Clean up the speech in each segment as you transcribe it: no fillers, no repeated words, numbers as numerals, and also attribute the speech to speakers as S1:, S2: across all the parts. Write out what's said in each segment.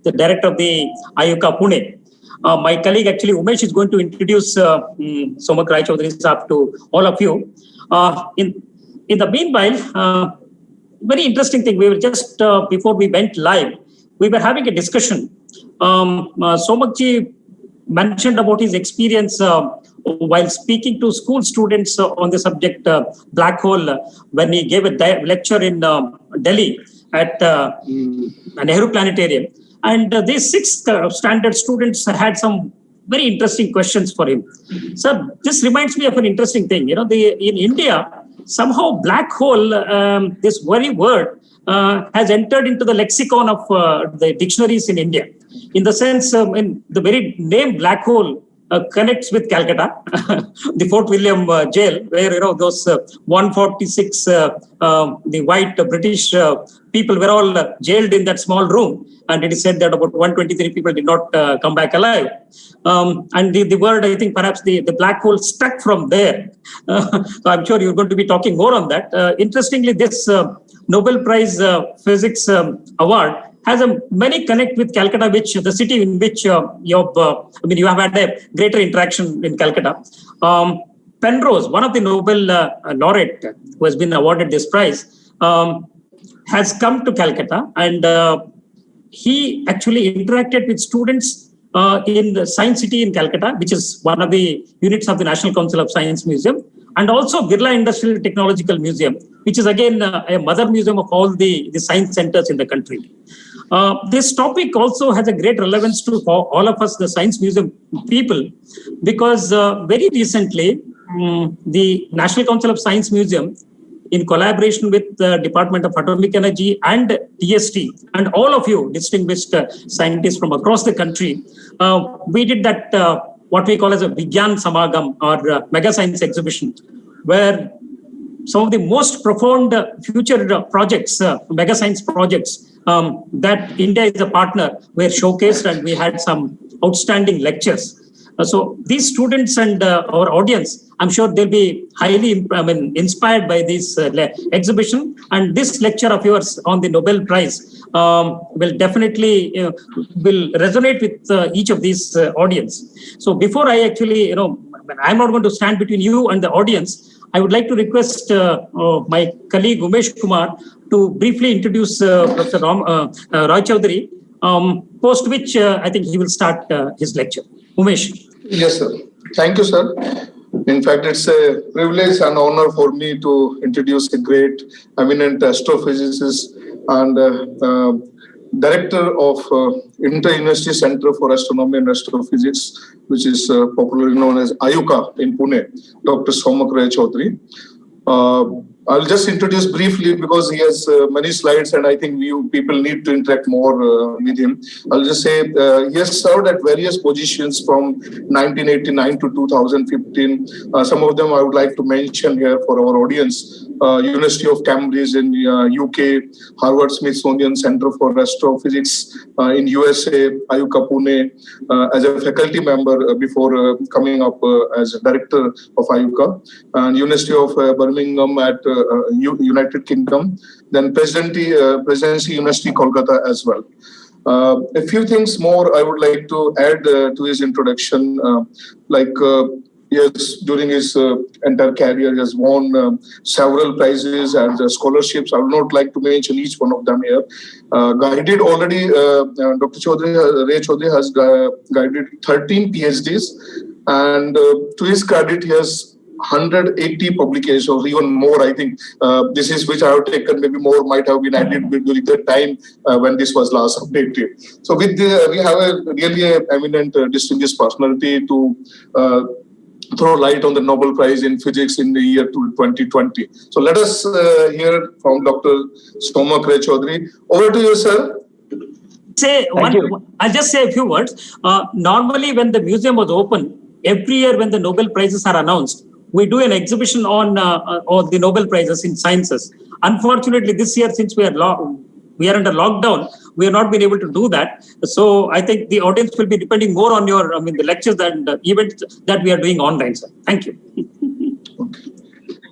S1: the director of the IUCAA Pune. My colleague, actually, Umesh, is going to introduce Somak Raychaudhury to all of you. In the meanwhile, very interesting thing. We were just, before we went live, we were having a discussion. Somakji mentioned about his experience while speaking to school students on the subject black hole when he gave a lecture in Delhi at Nehru Planetarium. And these sixth standard students had some very interesting questions for him. So this reminds me of an interesting thing. In India, somehow black hole, this very word, has entered into the lexicon of the dictionaries in India. In the sense, in the very name black hole connects with Calcutta, the Fort William jail, where those 146 the white British people were all jailed in that small room, and it is said that about 123 people did not come back alive. And the word, I think, perhaps the black hole stuck from there. So I'm sure you're going to be talking more on that. Interestingly, this Nobel Prize Physics Award has many connect with Calcutta, which the city in which you have had a greater interaction in Calcutta. Penrose, one of the Nobel laureate who has been awarded this prize, has come to Calcutta, and he actually interacted with students in the Science City in Calcutta, which is one of the units of the National Council of Science Museum, and also Birla Industrial Technological Museum, which is again a mother museum of all the science centers in the country. This topic also has a great relevance to all of us, the science museum people, because very recently, the National Council of Science Museum, in collaboration with the Department of Atomic Energy and DST, and all of you distinguished scientists from across the country, we did that what we call as a Vigyan Samagam, or mega science exhibition, where some of the most profound future projects, mega science projects, that India is a partner, were showcased, and we had some outstanding lectures. So these students and our audience, I'm sure they'll be highly inspired by this exhibition. And this lecture of yours on the Nobel Prize will definitely will resonate with each of these audience. So before I actually, I'm not going to stand between you and the audience. I would like to request my colleague Umesh Kumar to briefly introduce Professor Raychaudhury, post which I think he will start his lecture. Umesh.
S2: Yes, sir. Thank you, sir. In fact, it's a privilege and honor for me to introduce a great, eminent astrophysicist and director of Inter-University Center for Astronomy and Astrophysics, which is popularly known as IUCAA in Pune, Dr. Somak Raychaudhury. I'll just introduce briefly because he has many slides and I think you people need to interact more with him. I'll just say he has served at various positions from 1989 to 2015. Some of them I would like to mention here for our audience. University of Cambridge in UK, Harvard Smithsonian Center for Astrophysics in USA, IUCAA Pune, as a faculty member before coming up as a director of IUCAA, and University of Birmingham at United Kingdom, then Presidency University Kolkata as well. A few things more I would like to add to his introduction, yes, during his entire career, he has won several prizes and scholarships. I would not like to mention each one of them here. Guided already, Dr. Raychaudhury has guided 13 PhDs, and to his credit, he has 180 publications, or even more. I think this is which I have taken. Maybe more might have been added during the time when this was last updated. So with we have a really eminent, distinguished personality to throw light on the Nobel Prize in Physics in the year 2020. So let us hear from Dr. Somak Raychaudhury. Over to you, sir.
S1: I'll just say a few words. Normally, when the museum was open, every year when the Nobel Prizes are announced, we do an exhibition on the Nobel Prizes in sciences. Unfortunately, this year, since we are under lockdown, we have not been able to do that. So I think the audience will be depending more on your, the lectures and events that we are doing online, sir. Thank you.
S3: Okay.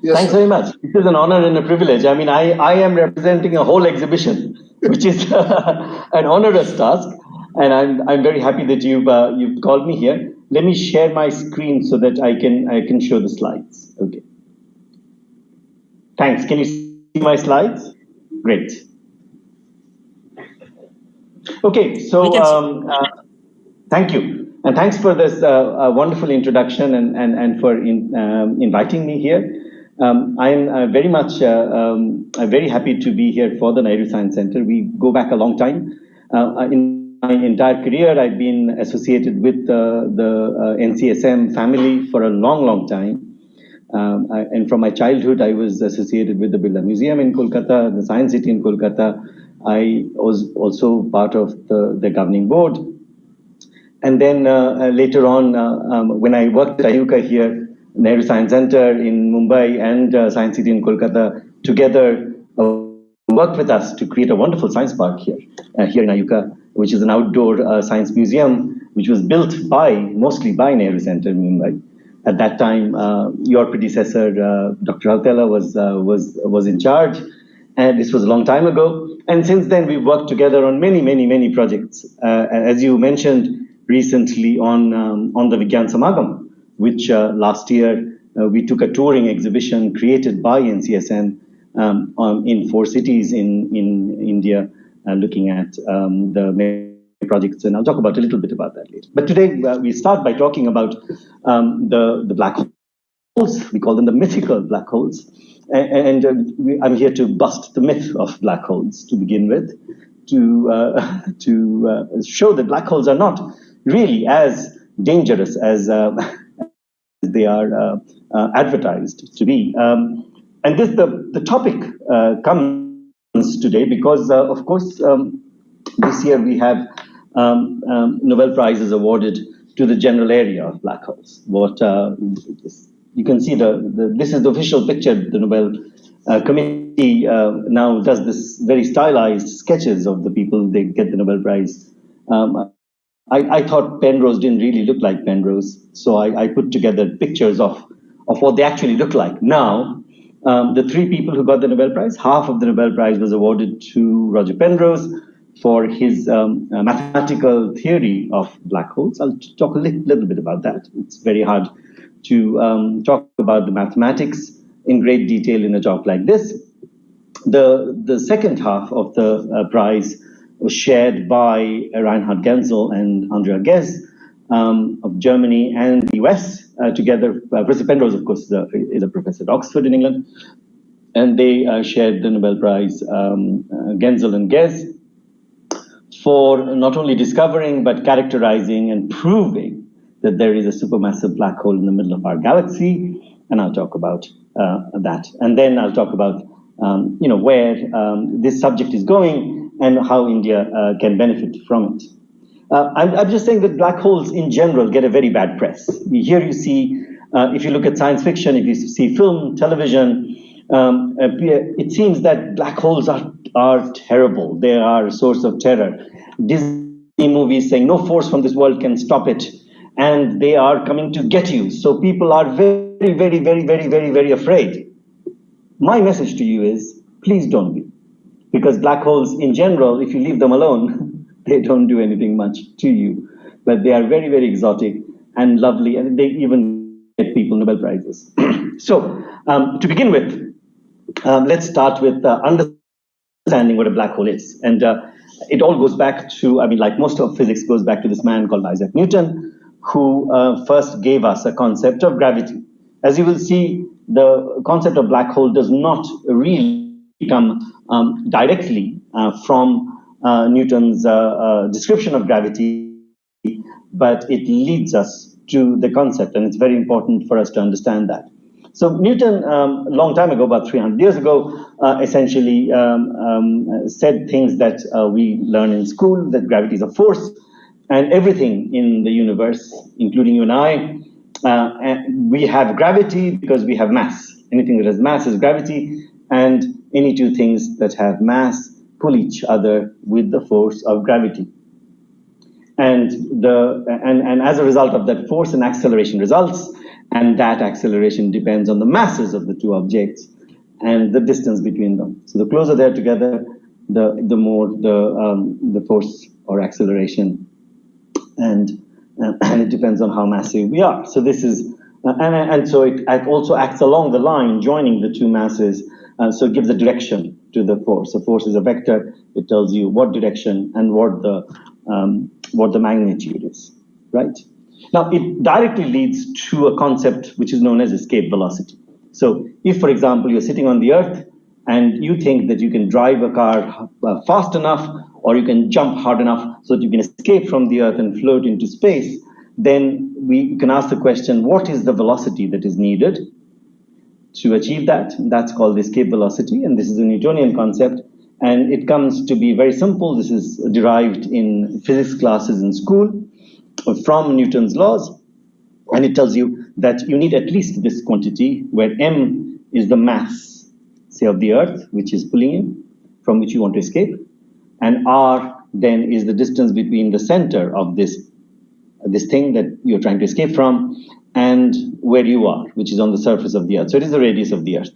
S3: Yes, thanks very much. It is an honor and a privilege. I am representing a whole exhibition, which is an onerous task. And I'm very happy that you've called me here. Let me share my screen so that I can show the slides. Okay. Thanks. Can you see my slides? Great. Okay. So thank you, and thanks for this wonderful introduction and for inviting me here. I'm very much very happy to be here for the Nehru Science Center. We go back a long time. In my entire career, I've been associated with the NCSM family for a long time. And from my childhood, I was associated with the Birla Museum in Kolkata, the Science City in Kolkata. I was also part of the governing board. And then later on, when I worked at IUCAA here, Nehru Science Center in Mumbai and Science City in Kolkata together worked with us to create a wonderful science park here in IUCAA, which is an outdoor science museum, which was built mostly by Nehru Center in Mumbai. At that time, your predecessor, Dr. Altela, was in charge, and this was a long time ago. And since then, we've worked together on many projects. As you mentioned recently on the Vigyan Samagam, which last year we took a touring exhibition created by NCSN in 4 cities in India, looking at the projects, and I'll talk about a little bit about that later. But today we start by talking about the black holes. We call them the mythical black holes, and I'm here to bust the myth of black holes to begin with, to show that black holes are not really as dangerous as they are advertised to be. And the topic comes today because, of course, this year we have Nobel Prizes awarded to the general area of black holes. What you can see, this is the official picture. The Nobel Committee now does this very stylized sketches of the people they get the Nobel Prize. I thought Penrose didn't really look like Penrose, so I put together pictures of what they actually look like. Now, the 3 people who got the Nobel Prize, half of the Nobel Prize was awarded to Roger Penrose for his mathematical theory of black holes. I'll talk a little bit about that. It's very hard to talk about the mathematics in great detail in a talk like this. The second half of the prize was shared by Reinhard Genzel and Andrea Ghez of Germany and the US together. Professor Penrose, of course, is a professor at Oxford in England, and they shared the Nobel Prize, Genzel and Ghez, for not only discovering but characterizing and proving that there is a supermassive black hole in the middle of our galaxy. And I'll talk about that, and then I'll talk about where this subject is going and how India can benefit from it. I'm just saying that black holes in general get a very bad press. Here you see, if you look at science fiction, if you see film, television, it seems that black holes are terrible. They are a source of terror. Disney movies saying no force from this world can stop it, and they are coming to get you. So people are very afraid. My message to you is, please don't be. Because black holes in general, if you leave them alone, they don't do anything much to you. But they are very exotic and lovely, and they even get people Nobel Prizes. So, to begin with, let's start with understanding what a black hole is. And it all goes back to, like most of physics goes back to this man called Isaac Newton, who first gave us a concept of gravity. As you will see, the concept of black hole does not really come directly from Newton's description of gravity, but it leads us to the concept, and it's very important for us to understand that. So Newton, a long time ago, about 300 years ago, essentially said things that we learn in school, that gravity is a force, and everything in the universe, including you and I, we have gravity because we have mass. Anything that has mass is gravity, and any 2 things that have mass pull each other with the force of gravity. And as a result of that force, an acceleration results, and that acceleration depends on the masses of the 2 objects and the distance between them. So the closer they're together, the more the force or acceleration, and it depends on how massive we are. So this is, and so it also acts along the line, joining the two masses. So it gives a direction to the force. So force is a vector. It tells you what direction and what the magnitude is, right? Now, it directly leads to a concept which is known as escape velocity. So if, for example, you're sitting on the Earth and you think that you can drive a car fast enough, or you can jump hard enough so that you can escape from the Earth and float into space, then we can ask the question, what is the velocity that is needed to achieve that? That's called the escape velocity, and this is a Newtonian concept, and it comes to be very simple. This is derived in physics classes in school from Newton's laws, and it tells you that you need at least this quantity, where m is the mass, say, of the Earth, which is pulling you, from which you want to escape, and r then is the distance between the center of this thing that you're trying to escape from and where you are, which is on the surface of the Earth. So it is the radius of the Earth.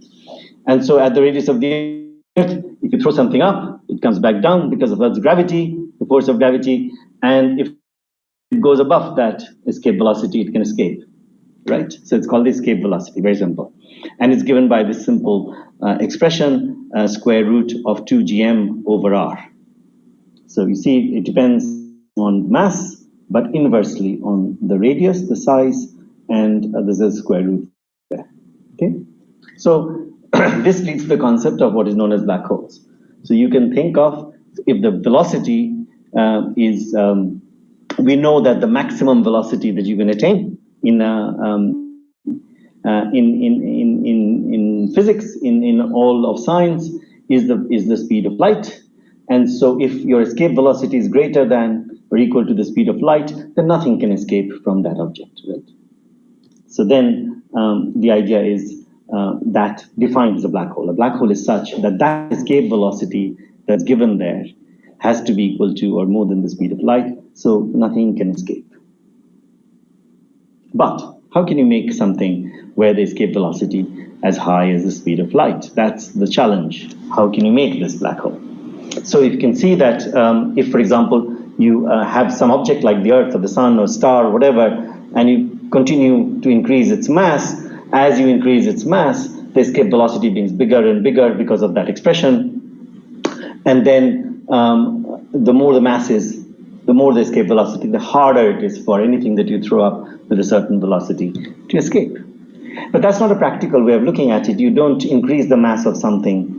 S3: And so at the radius of the Earth, if you throw something up, it comes back down because of Earth's gravity, the force of gravity, and if it goes above that escape velocity, it can escape, right? So it's called the escape velocity, very simple. And it's given by this simple expression, square root of 2gm over r. So you see, it depends on mass, but inversely on the radius, the size, and there's a square root there, okay? So this leads to the concept of what is known as black holes. So you can think of, if the velocity is, we know that the maximum velocity that you can attain in physics, in all of science, is the speed of light. And so if your escape velocity is greater than or equal to the speed of light, then nothing can escape from that object, right? So then the idea is that defines a black hole. A black hole is such that that escape velocity that's given there has to be equal to or more than the speed of light, so nothing can escape. But how can you make something where the escape velocity as high as the speed of light? That's the challenge. How can you make this black hole? So you can see that if, for example, you have some object like the Earth or the Sun or star or whatever, and you continue to increase its mass, as you increase its mass, the escape velocity becomes bigger and bigger because of that expression. And then the more the mass is, the more the escape velocity, the harder it is for anything that you throw up with a certain velocity to escape. But that's not a practical way of looking at it. You don't increase the mass of something,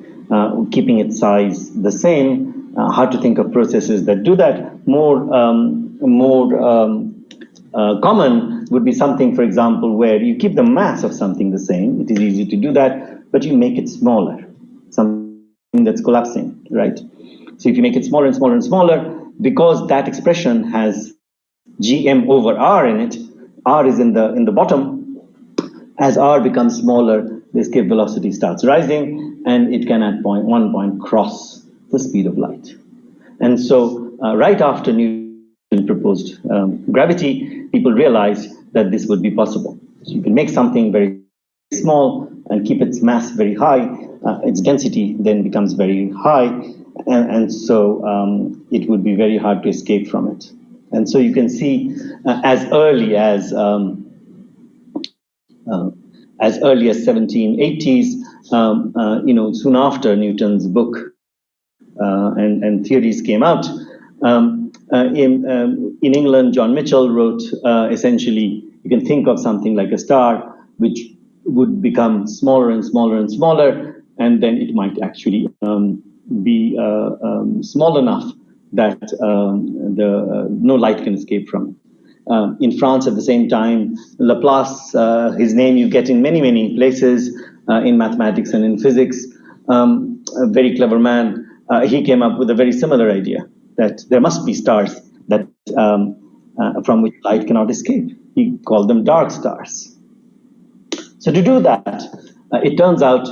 S3: keeping its size the same. Hard to think of processes that do that. More common would be something, for example, where you keep the mass of something the same. It is easy to do that, but you make it smaller, something that's collapsing, right? So if you make it smaller and smaller and smaller, because that expression has gm over r in it, r is in the bottom. As r becomes smaller, the escape velocity starts rising, and it can at one point cross the speed of light. And so right after Newton proposed gravity, people realized that this would be possible. So you can make something very small and keep its mass very high. Its density then becomes very high, and so it would be very hard to escape from it. And so you can see as early as 1780s, soon after Newton's book and theories came out, in England, John Michell wrote, essentially, you can think of something like a star, which would become smaller and smaller and smaller, and then it might actually be small enough that no light can escape from it. In France, at the same time, Laplace, his name you get in many, many places in mathematics and in physics, a very clever man, he came up with a very similar idea, that there must be stars that from which light cannot escape. He called them dark stars. So to do that, it turns out,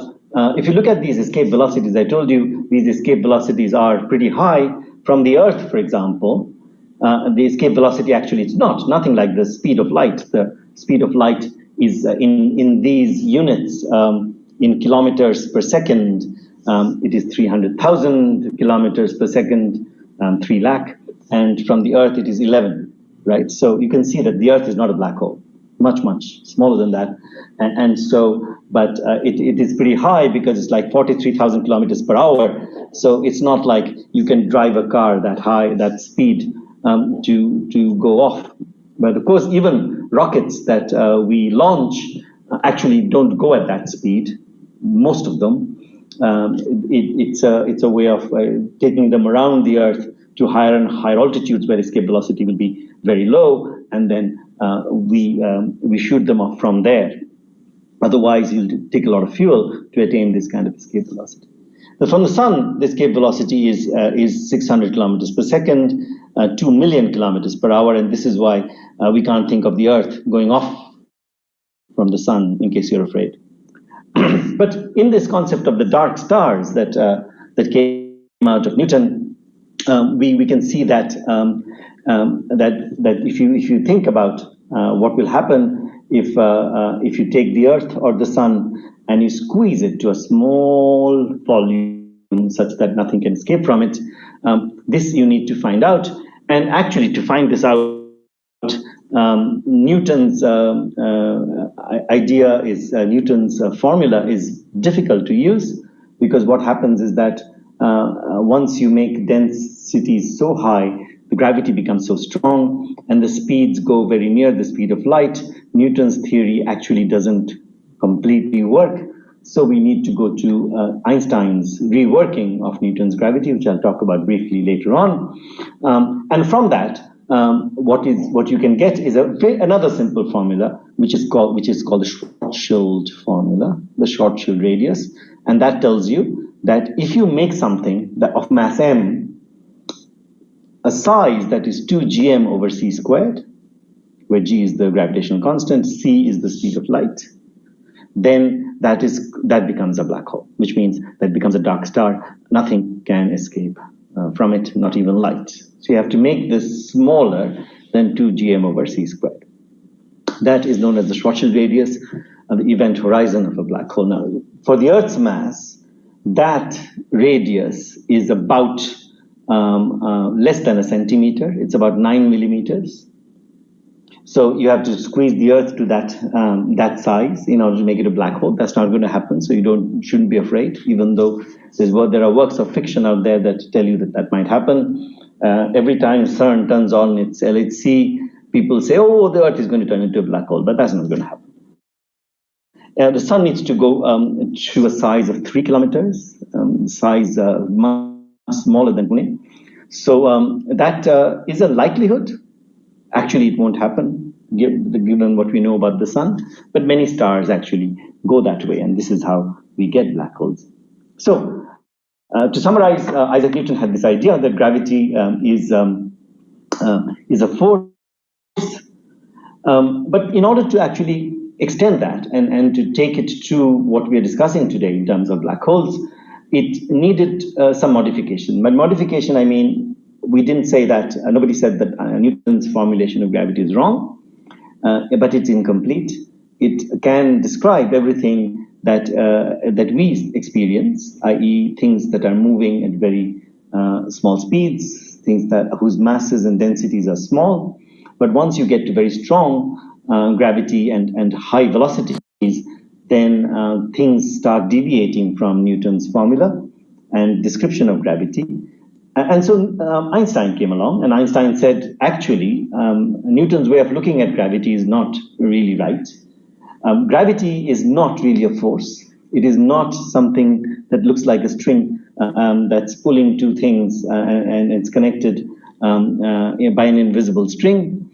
S3: if you look at these escape velocities, I told you these escape velocities are pretty high. From the Earth, for example, the escape velocity actually is nothing like the speed of light. The speed of light is in these units, in kilometers per second, it is 300,000 kilometers per second, 3 lakh, and from the Earth it is 11, right? So you can see that the Earth is not a black hole, much smaller than that, and so, but it is pretty high because it's like 43,000 kilometers per hour. So it's not like you can drive a car that high, that speed to go off. But of course, even rockets that we launch actually don't go at that speed. Most of them, it's a way of taking them around the Earth to higher and higher altitudes where escape velocity will be very low, and then we shoot them off from there. Otherwise, you'll take a lot of fuel to attain this kind of escape velocity. But from the sun, the escape velocity is 600 kilometers per second, 2 million kilometers per hour, and this is why we can't think of the Earth going off from the sun, in case you're afraid. But in this concept of the dark stars that came out of Newton, we can see that that if you think about what will happen if you take the Earth or the sun and you squeeze it to a small volume such that nothing can escape from it, this you need to find out. And actually, to find this out, Newton's idea is Newton's formula is difficult to use, because what happens is that once you make densities so high, the gravity becomes so strong and the speeds go very near the speed of light. Newton's theory actually doesn't completely work. So we need to go to Einstein's reworking of Newton's gravity, which I'll talk about briefly later on. And from that, what you can get is another simple formula, which is called the Schwarzschild formula, the Schwarzschild radius, and that tells you that if you make something of mass m a size that is 2 gm over c squared, where g is the gravitational constant, c is the speed of light, then that becomes a black hole, which means that becomes a dark star. Nothing can escape from it, not even light. So you have to make this smaller than 2 gm over c squared. That is known as the Schwarzschild radius, the event horizon of a black hole. Now, for the Earth's mass, that radius is about less than a centimeter. It's about 9 millimeters. So you have to squeeze the Earth to that size in order to make it a black hole. That's not going to happen. So you shouldn't be afraid, even though there are works of fiction out there that tell you that might happen. Every time CERN turns on its LHC, people say, "Oh, the Earth is going to turn into a black hole," but that's not going to happen. The sun needs to go to a size of 3 kilometers, size much smaller than Pune. So that is a likelihood. Actually, it won't happen, given what we know about the sun, but many stars actually go that way, and this is how we get black holes. So, to summarize, Isaac Newton had this idea that gravity is a force, but in order to actually extend that and to take it to what we are discussing today in terms of black holes, it needed some modification. By modification, I mean, we didn't say that, nobody said that Newton's formulation of gravity is wrong, but it's incomplete. It can describe everything that we experience, i.e. things that are moving at very small speeds, things whose masses and densities are small. But once you get to very strong gravity and high velocities, then things start deviating from Newton's formula and description of gravity. And so Einstein came along, and Einstein said, actually, Newton's way of looking at gravity is not really right. Gravity is not really a force. It is not something that looks like a string that's pulling two things and it's connected by an invisible string.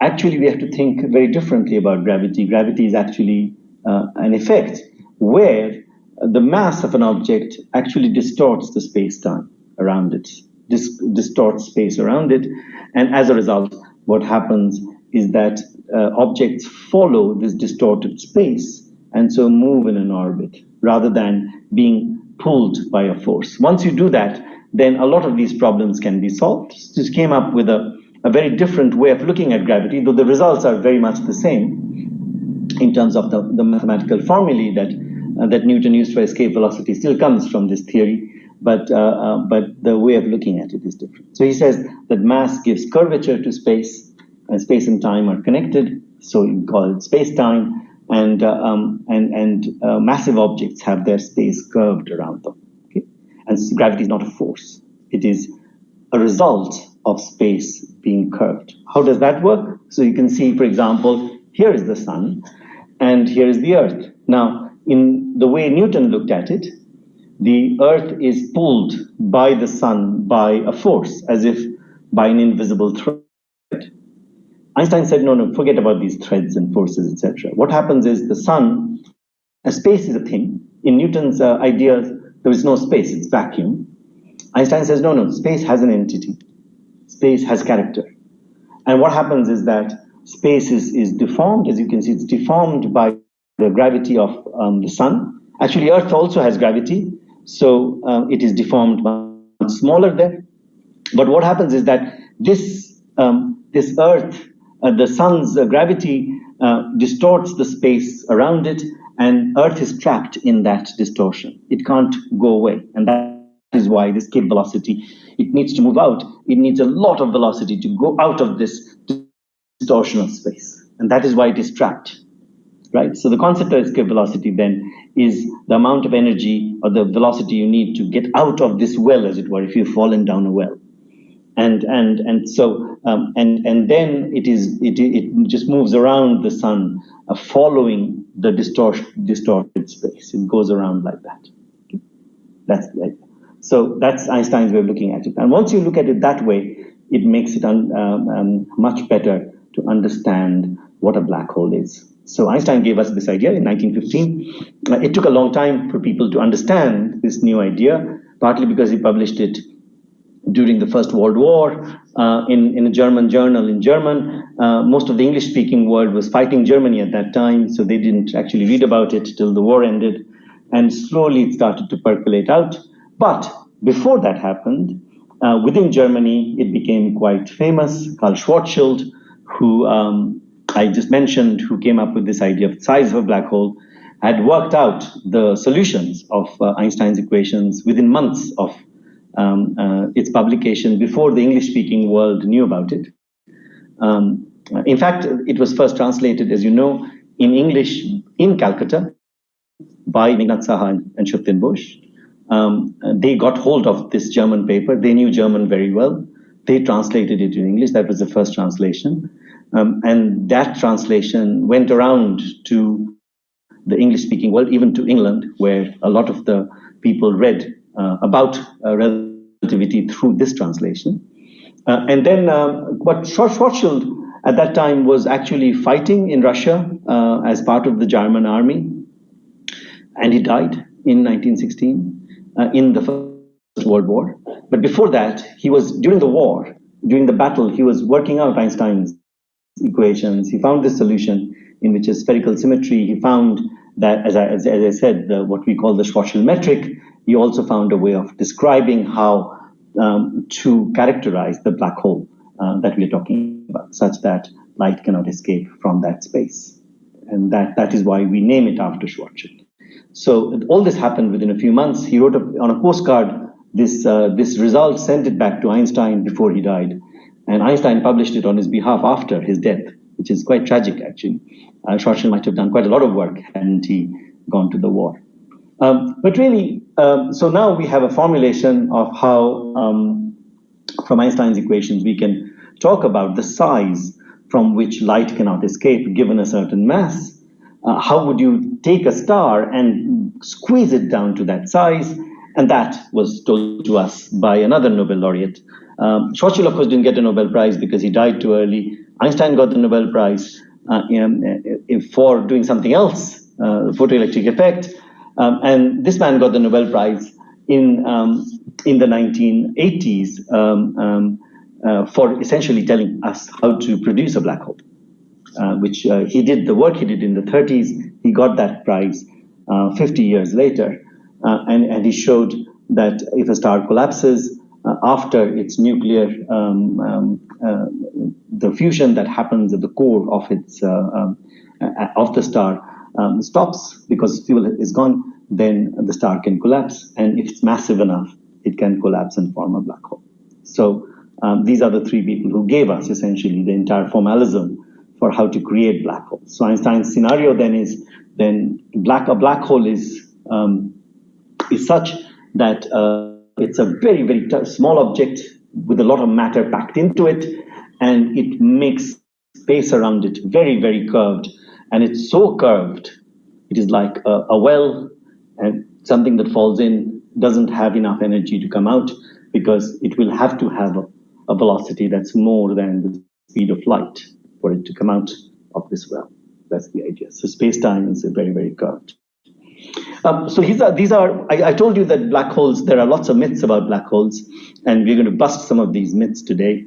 S3: Actually, we have to think very differently about gravity. Gravity is actually an effect where the mass of an object actually distorts the space-time around it, distorts space around it. And as a result, what happens is that objects follow this distorted space and so move in an orbit rather than being pulled by a force. Once you do that, then a lot of these problems can be solved. This came up with a very different way of looking at gravity, though the results are very much the same in terms of the mathematical formulae that that Newton used for escape velocity still comes from this theory, but the way of looking at it is different. So he says that mass gives curvature to space, and space and time are connected, so you call it space-time, and massive objects have their space curved around them. Okay? And gravity is not a force; it is a result of space being curved. How does that work? So you can see, for example, here is the sun, and here is the Earth. Now, in the way Newton looked at it, the Earth is pulled by the sun by a force, as if by an invisible thread. Einstein said, no, forget about these threads and forces, etc. What happens is the sun, space is a thing. In Newton's ideas, there is no space, it's vacuum. Einstein says, no, space has an entity. Space has character. And what happens is that space is deformed. As you can see, it's deformed by the gravity of the sun. Actually, Earth also has gravity, so it is deformed much smaller there. But what happens is that this Earth, the sun's gravity distorts the space around it, and Earth is trapped in that distortion. It can't go away, and that is why the escape velocity, it needs to move out. It needs a lot of velocity to go out of this distortion of space, and that is why it is trapped, right? So the concept of escape velocity then is the amount of energy or the velocity you need to get out of this well, as it were, if you've fallen down a well. And then it just moves around the sun, following the distorted space. It goes around like that. That's the idea. So that's Einstein's way of looking at it. And once you look at it that way, it makes it much better to understand what a black hole is. So Einstein gave us this idea in 1915. It took a long time for people to understand this new idea, partly because he published it during the First World War in a German journal in German. Most of the English-speaking world was fighting Germany at that time, so they didn't actually read about it till the war ended. And slowly it started to percolate out. But before that happened, within Germany, it became quite famous. Karl Schwarzschild, who I just mentioned, who came up with this idea of the size of a black hole, had worked out the solutions of Einstein's equations within months of its publication, before the English-speaking world knew about it. In fact, it was first translated, as you know, in English in Calcutta by Ignaz Saha and Schupten Bosch. They got hold of this German paper. They knew German very well. They translated it in English. That was the first translation. And that translation went around to the English-speaking world, even to England, where a lot of the people read about relativity through this translation. And then what Schwarzschild at that time was actually fighting in Russia as part of the German army. And he died in 1916 in the First World War. But before that, he was, during the war, during the battle, he was working out Einstein's equations. He found this solution in which is spherical symmetry. He found that, as I said, what we call the Schwarzschild metric. He also found a way of describing how to characterize the black hole that we're talking about, such that light cannot escape from that space. And that is why we name it after Schwarzschild. So all this happened within a few months. He wrote on a postcard this result, sent it back to Einstein before he died. And Einstein published it on his behalf after his death, which is quite tragic, actually. Schwarzschild might have done quite a lot of work hadn't he gone to the war. But really, so now we have a formulation of how, from Einstein's equations, we can talk about the size from which light cannot escape given a certain mass. How would you take a star and squeeze it down to that size? And that was told to us by another Nobel laureate. Schwarzschild, of course, didn't get a Nobel Prize because he died too early. Einstein got the Nobel Prize for doing something else, the photoelectric effect. And this man got the Nobel Prize in the 1980s for essentially telling us how to produce a black hole, which he did the work he did in the 30s. He got that prize 50 years later. And he showed that if a star collapses after its nuclear, the fusion that happens at the core of its of the star stops because fuel is gone, then the star can collapse. And if it's massive enough, it can collapse and form a black hole. So these are the three people who gave us essentially the entire formalism for how to create black holes. So Einstein's scenario then is a black hole is such that it's a very, very small object with a lot of matter packed into it, and it makes space around it very, very curved. And it's so curved, it is like a well, and something that falls in doesn't have enough energy to come out because it will have to have a velocity that's more than the speed of light for it to come out of this well. That's the idea. So space-time is very, very curved. So I told you that black holes, there are lots of myths about black holes, and we're going to bust some of these myths today.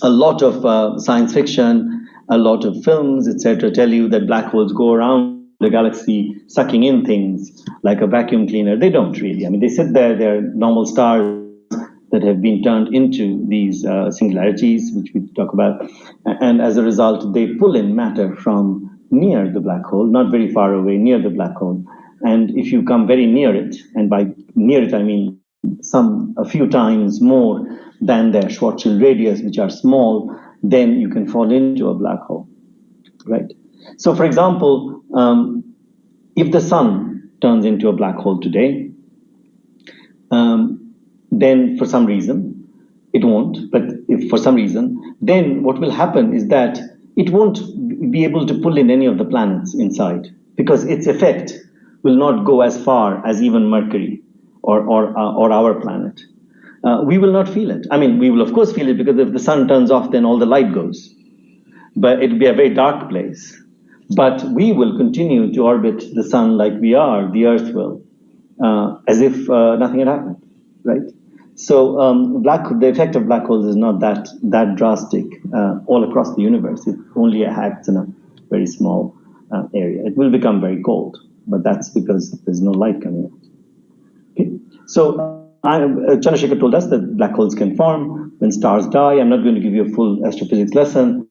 S3: A lot of science fiction, a lot of films, etc., tell you that black holes go around the galaxy sucking in things like a vacuum cleaner. They don't really. I mean, they sit there, they're normal stars that have been turned into these singularities, which we talk about. And as a result, they pull in matter from near the black hole, not very far away, near the black hole. And if you come very near it, and by near it, I mean a few times more than their Schwarzschild radius, which are small, then you can fall into a black hole, right? So for example, if the sun turns into a black hole today, then for some reason, it won't, but if for some reason, then what will happen is that it won't be able to pull in any of the planets inside because its effect will not go as far as even Mercury or our planet. We will not feel it. I mean, we will of course feel it because if the sun turns off, then all the light goes. But it'll be a very dark place. But we will continue to orbit the sun like we are, the Earth will, as if nothing had happened, right? So the effect of black holes is not that drastic all across the universe. It only acts in a very small area. It will become very cold, but that's because there's no light coming out. Okay. So Chandrasekhar told us that black holes can form when stars die. I'm not going to give you a full astrophysics lesson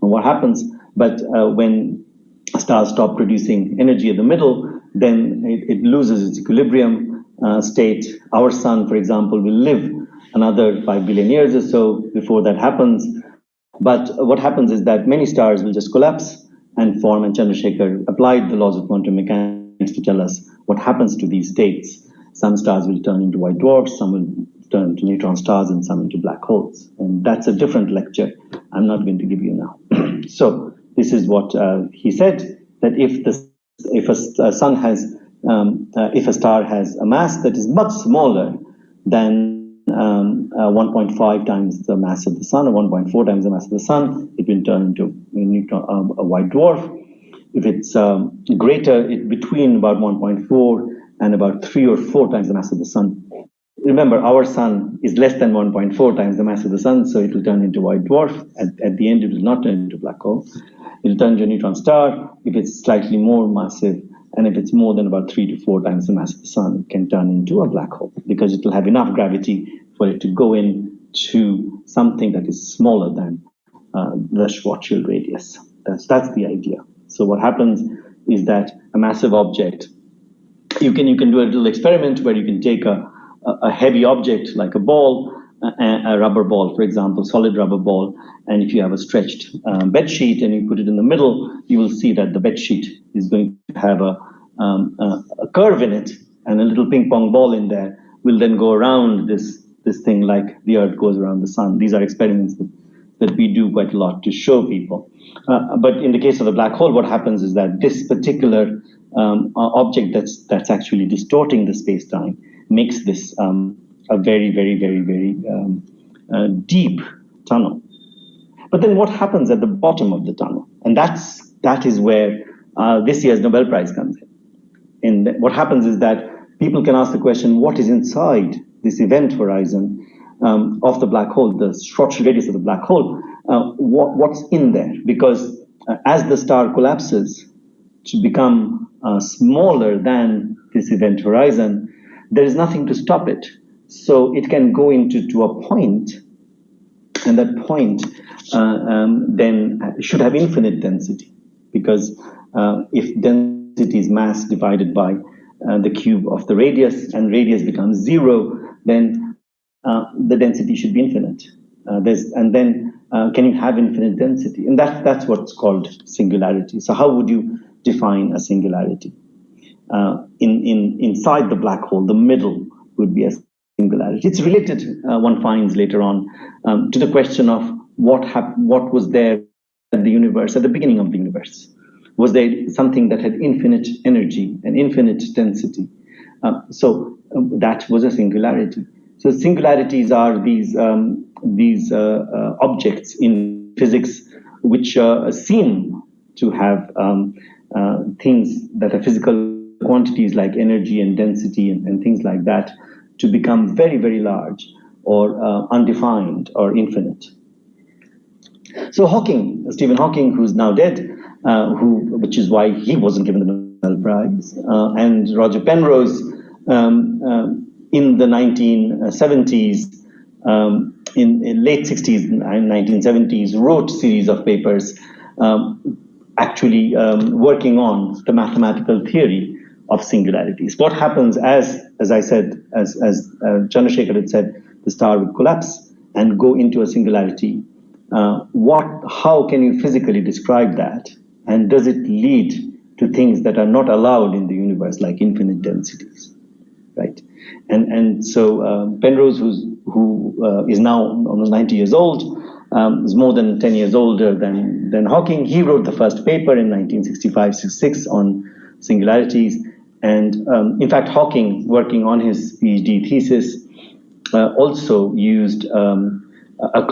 S3: on what happens, but when stars stop producing energy at the middle, then it loses its equilibrium state. Our sun, for example, will live another 5 billion years or so before that happens. But what happens is that many stars will just collapse and form, and Chandrasekhar applied the laws of quantum mechanics to tell us what happens to these states. Some stars will turn into white dwarfs, some will turn into neutron stars, and some into black holes. And that's a different lecture I'm not going to give you now. So this is what he said, that if a star has a mass that is much smaller than 1.5 times the mass of the sun, or 1.4 times the mass of the sun, it will turn into a white dwarf. If it's greater, between about 1.4 and about 3 or 4 times the mass of the sun. Remember, our sun is less than 1.4 times the mass of the sun, so it will turn into a white dwarf. At the end, it will not turn into a black hole. It will turn into a neutron star if it's slightly more massive, and if it's more than about 3 to 4 times the mass of the sun, it can turn into a black hole because it will have enough gravity for it to go into something that is smaller than the Schwarzschild radius. That's the idea. So what happens is that a massive object, you can do a little experiment where you can take a heavy object like a ball, a rubber ball, for example, solid rubber ball, and if you have a stretched bed sheet and you put it in the middle, you will see that the bed sheet is going to have a curve in it, and a little ping pong ball in there will then go around this thing like the Earth goes around the sun. These are experiments that we do quite a lot to show people. But in the case of the black hole, what happens is that this particular object that's actually distorting the space-time makes this a very, very, very, very deep tunnel. But then what happens at the bottom of the tunnel? And that is where this year's Nobel Prize comes in. And what happens is that people can ask the question, what is inside this event horizon of the black hole, the Schwarzschild radius of the black hole? What's in there? Because as the star collapses to become smaller than this event horizon, there is nothing to stop it. So it can go into a point, and that point then should have infinite density, because if density is mass divided by the cube of the radius, and radius becomes 0, then the density should be infinite. Can you have infinite density? And that's what's called singularity. So how would you define a singularity? Inside the black hole, the middle would be a singularity. It's related, one finds later on, to the question of what was there in the universe, at the beginning of the universe. Was there something that had infinite energy and infinite density? That was a singularity. So singularities are these objects in physics which seem to have things that are physical quantities like energy and density and things like that to become very, very large or undefined or infinite. So Stephen Hawking, who's now dead, which is why he wasn't given the Nobel Prize, and Roger Penrose in the 1970s, in late 60s and 1970s, wrote a series of papers actually working on the mathematical theory of singularities. What happens as I said, as Chandrasekhar had said, the star would collapse and go into a singularity. How can you physically describe that? And does it lead to things that are not allowed in the universe, like infinite densities, right? And so Penrose, who is now almost 90 years old, is more than 10 years older than Hawking. He wrote the first paper in 1965-66 on singularities. And in fact, Hawking, working on his PhD thesis, also used a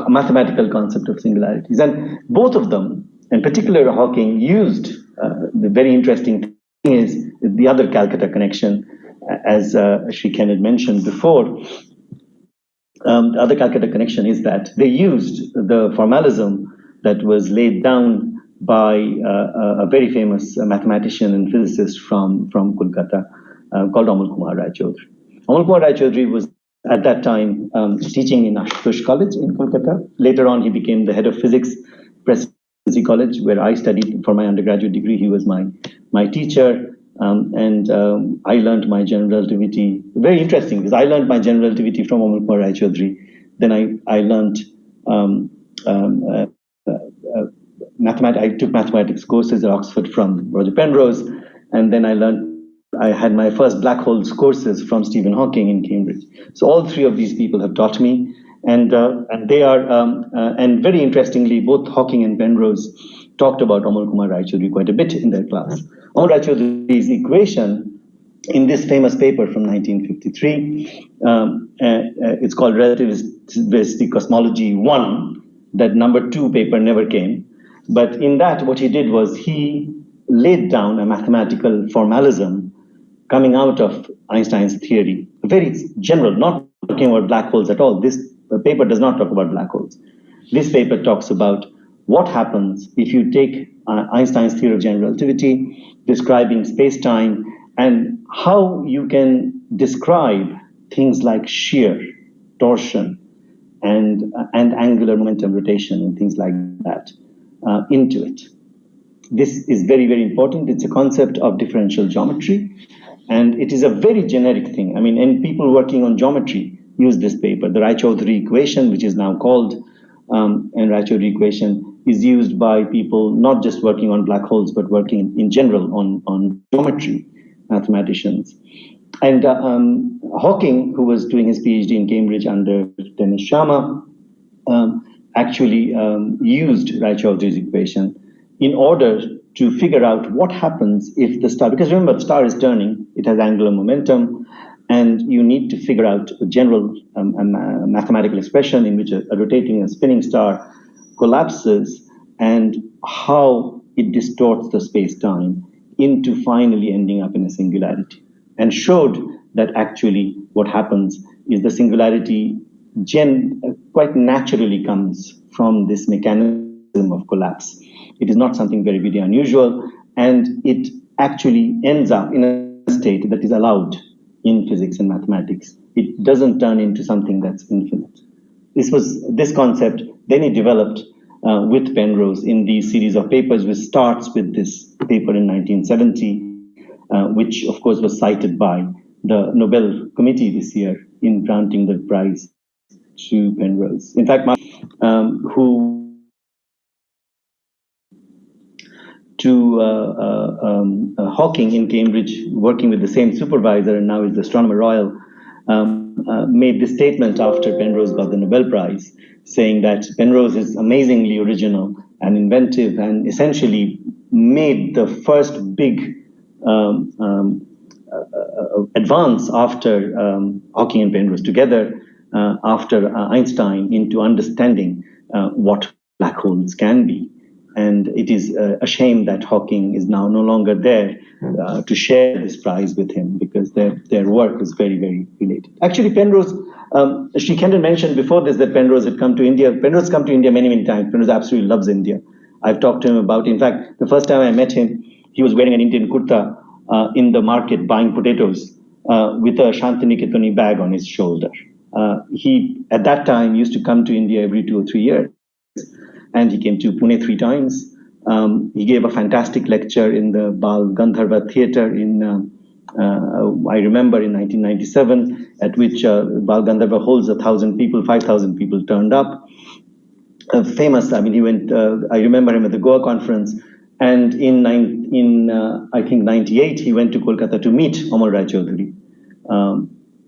S3: mathematical concept of singularities. And both of them, in particular Hawking, used the very interesting thing is the other Calcutta connection, as Sri Ken had mentioned before. The other Calcutta connection is that they used the formalism that was laid down by a very famous mathematician and physicist from Kolkata called Amal Kumar Raychaudhury. Amal Kumar Raychaudhury was at that time teaching in Astro College in Kolkata. Later on, he became the head of physics, Presidency College, where I studied for my undergraduate degree. He was my teacher, and I learned my general relativity. Very interesting, because I learned my general relativity from Amal Kumar Raychaudhury. Then I learned mathematics. I took mathematics courses at Oxford from Roger Penrose, and then I had my first black holes courses from Stephen Hawking in Cambridge. So all three of these people have taught me, and they are, and very interestingly, both Hawking and Penrose talked about Amal Kumar Raychaudhury quite a bit in their class. Amal Raychaudhury's equation in this famous paper from 1953, it's called Relativity Cosmology 1, that number 2 paper never came. But in that, what he did was he laid down a mathematical formalism coming out of Einstein's theory, very general, not talking about black holes at all. This paper does not talk about black holes. This paper talks about what happens if you take Einstein's theory of general relativity, describing space-time, and how you can describe things like shear, torsion, and angular momentum rotation, and things like that into it. This is very, very important. It's a concept of differential geometry, and it is a very generic thing. I mean, and people working on geometry use this paper. The Raychaudhury equation, which is now called, and Raychaudhury equation is used by people not just working on black holes, but working in general on geometry, mathematicians. And Hawking, who was doing his PhD in Cambridge under Dennis Sharma, actually used Raychaudhury's equation in order to figure out what happens if the star, because remember, the star is turning, it has angular momentum, and you need to figure out a general mathematical expression in which a rotating and spinning star collapses, and how it distorts the space-time into finally ending up in a singularity. And showed that actually what happens is the singularity quite naturally comes from this mechanism of collapse. It is not something very, very unusual, and it actually ends up in a state that is allowed in physics and mathematics. It doesn't turn into something that's infinite. This concept, then he developed with Penrose in these series of papers, which starts with this paper in 1970, which of course was cited by the Nobel Committee this year in granting the prize to Penrose. In fact, who to Hawking in Cambridge, working with the same supervisor and now is the Astronomer Royal, made this statement after Penrose got the Nobel Prize, saying that Penrose is amazingly original and inventive and essentially made the first big advance after Hawking and Penrose together, after Einstein, into understanding what black holes can be. And it is a shame that Hawking is now no longer there to share this prize with him, because their work was very, very related. Actually, Penrose, Sri Kendall mentioned before this that Penrose had come to India. Penrose has come to India many, many times. Penrose absolutely loves India. I've talked to him about, in fact, the first time I met him, he was wearing an Indian kurta in the market buying potatoes with a Shantiniketani bag on his shoulder. He, at that time, used to come to India every 2 or 3 years. And he came to Pune 3 times. He gave a fantastic lecture in the Bal Gandharva Theatre in, I remember, in 1997, at which Bal Gandharva holds 1,000 people, 5,000 people turned up. Famous, I mean, he went, I remember him at the Goa conference. And in I think, 98, he went to Kolkata to meet Amar Raychaudhury.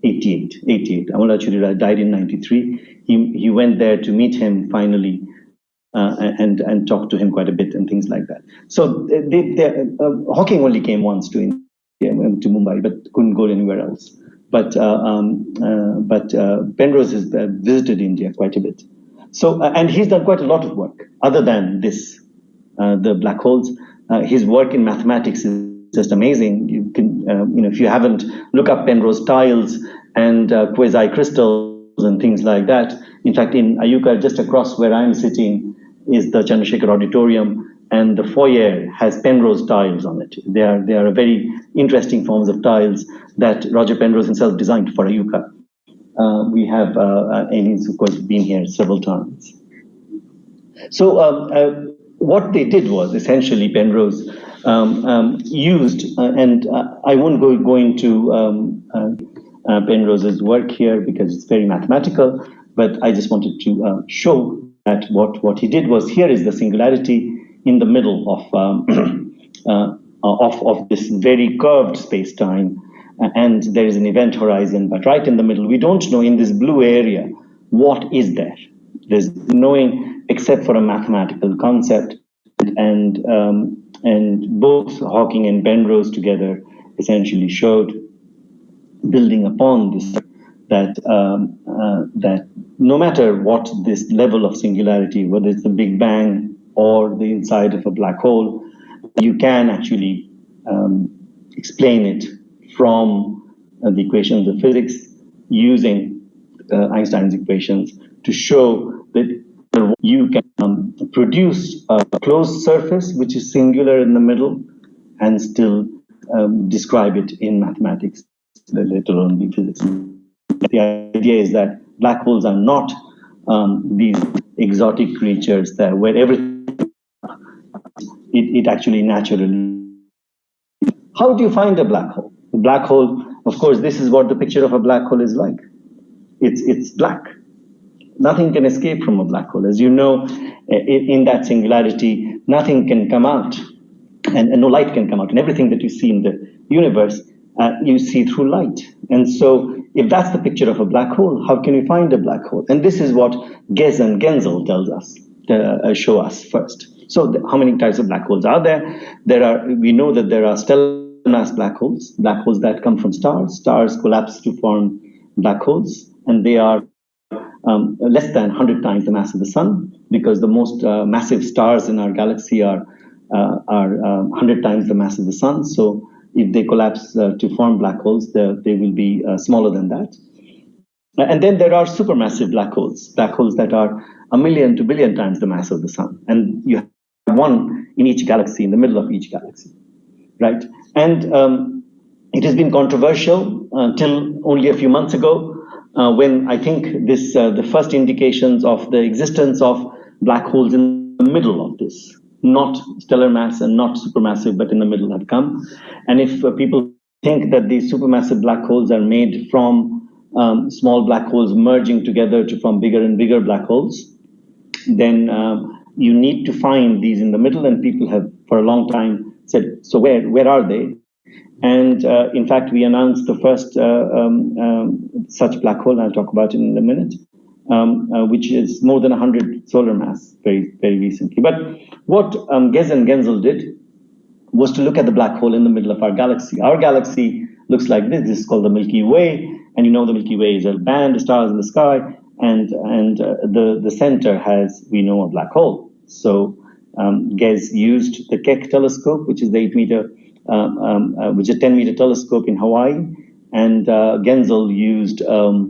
S3: 88. Amar Raychaudhury died in 93. He went there to meet him finally. And talked to him quite a bit and things like that. So Hawking only came once to India, to Mumbai, but couldn't go anywhere else. But Penrose has visited India quite a bit. So and he's done quite a lot of work other than this, the black holes. His work in mathematics is just amazing. You can, if you haven't, look up Penrose tiles and quasi crystals and things like that. In fact, in IUCAA, just across where I'm sitting, is the Chandrasekhar Auditorium, and the foyer has Penrose tiles on it. They are a very interesting forms of tiles that Roger Penrose himself designed for IUCAA. We have, and he's of course been here several times. So what they did was essentially Penrose used, and I won't go into Penrose's work here because it's very mathematical, but I just wanted to show that what he did was, here is the singularity in the middle of this very curved space-time, and there is an event horizon, but right in the middle, we don't know in this blue area what is there. There's knowing except for a mathematical concept, and both Hawking and Penrose together essentially showed, building upon this, that no matter what this level of singularity, whether it's the Big Bang or the inside of a black hole, you can actually explain it from the equations of physics using Einstein's equations to show that you can produce a closed surface which is singular in the middle and still describe it in mathematics, let alone the physics. The idea is that black holes are not these exotic creatures that where everything it actually naturally. How do you find a black hole? A black hole, of course, this is what the picture of a black hole is like. It's black. Nothing can escape from a black hole. As you know, in that singularity, nothing can come out, and no light can come out. And everything that you see in the universe, you see through light. And so, if that's the picture of a black hole, how can we find a black hole? And this is what Gez and Genzel tells us, show us first. So, how many types of black holes are there? We know that there are stellar mass black holes that come from stars. Stars collapse to form black holes, and they are less than 100 times the mass of the sun, because the most massive stars in our galaxy are 100 times the mass of the sun. So if they collapse to form black holes, they will be smaller than that. And then there are supermassive black holes that are 1 million to billion times the mass of the sun. And you have one in each galaxy, in the middle of each galaxy, right? And it has been controversial until only a few months ago, when I think the first indications of the existence of black holes in the middle of this not stellar mass and not supermassive, but in the middle have come. And if people think that these supermassive black holes are made from small black holes merging together to form bigger and bigger black holes, then you need to find these in the middle. And people have for a long time said, so where are they? And in fact, we announced the first such black hole, and I'll talk about it in a minute, which is more than 100 solar mass very, very recently. But what Ghez and Genzel did was to look at the black hole in the middle of our galaxy. Our galaxy looks like this. This is called the Milky Way, and you know the Milky Way is a band of stars in the sky, and the center has, we know, a black hole. So Ghez used the Keck telescope, which is the 8-meter, which is a 10-meter telescope in Hawaii, and Genzel used the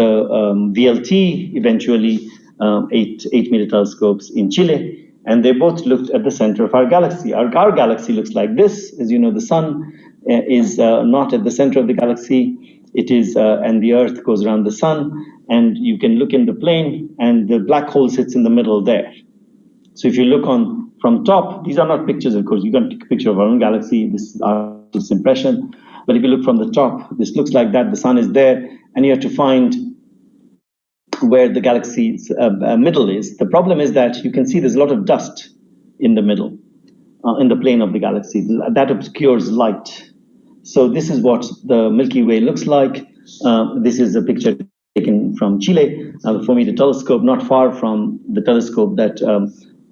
S3: VLT, eventually 8-meter telescopes in Chile. And they both looked at the center of our galaxy. Our galaxy looks like this. As you know, the sun is not at the center of the galaxy. It is, and the Earth goes around the sun. And you can look in the plane, and the black hole sits in the middle there. So if you look from top, these are not pictures, of course. You can take a picture of our own galaxy. This is our impression. But if you look from the top, this looks like that. The sun is there, and you have to find where the galaxy's middle is. The problem is that you can see there's a lot of dust in the middle, in the plane of the galaxy. That obscures light. So this is what the Milky Way looks like. This is a picture taken from Chile, the 4-meter telescope, not far from the telescope that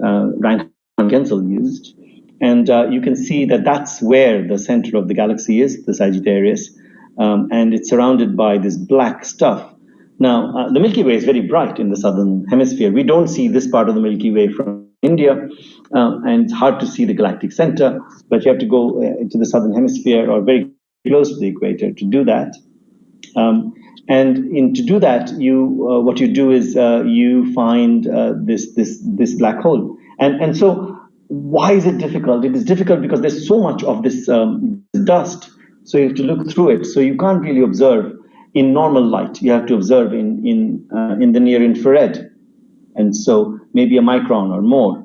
S3: Reinhard Genzel used. And you can see that that's where the center of the galaxy is, the Sagittarius, and it's surrounded by this black stuff. Now, the Milky Way is very bright in the southern hemisphere. We don't see this part of the Milky Way from India, and it's hard to see the galactic center, but you have to go into the southern hemisphere or very close to the equator to do that. And to do that, what you do is you find this black hole. And so why is it difficult? It is difficult because there's so much of this dust, so you have to look through it. So you can't really observe in normal light. You have to observe in the near infrared, and so maybe a micron or more,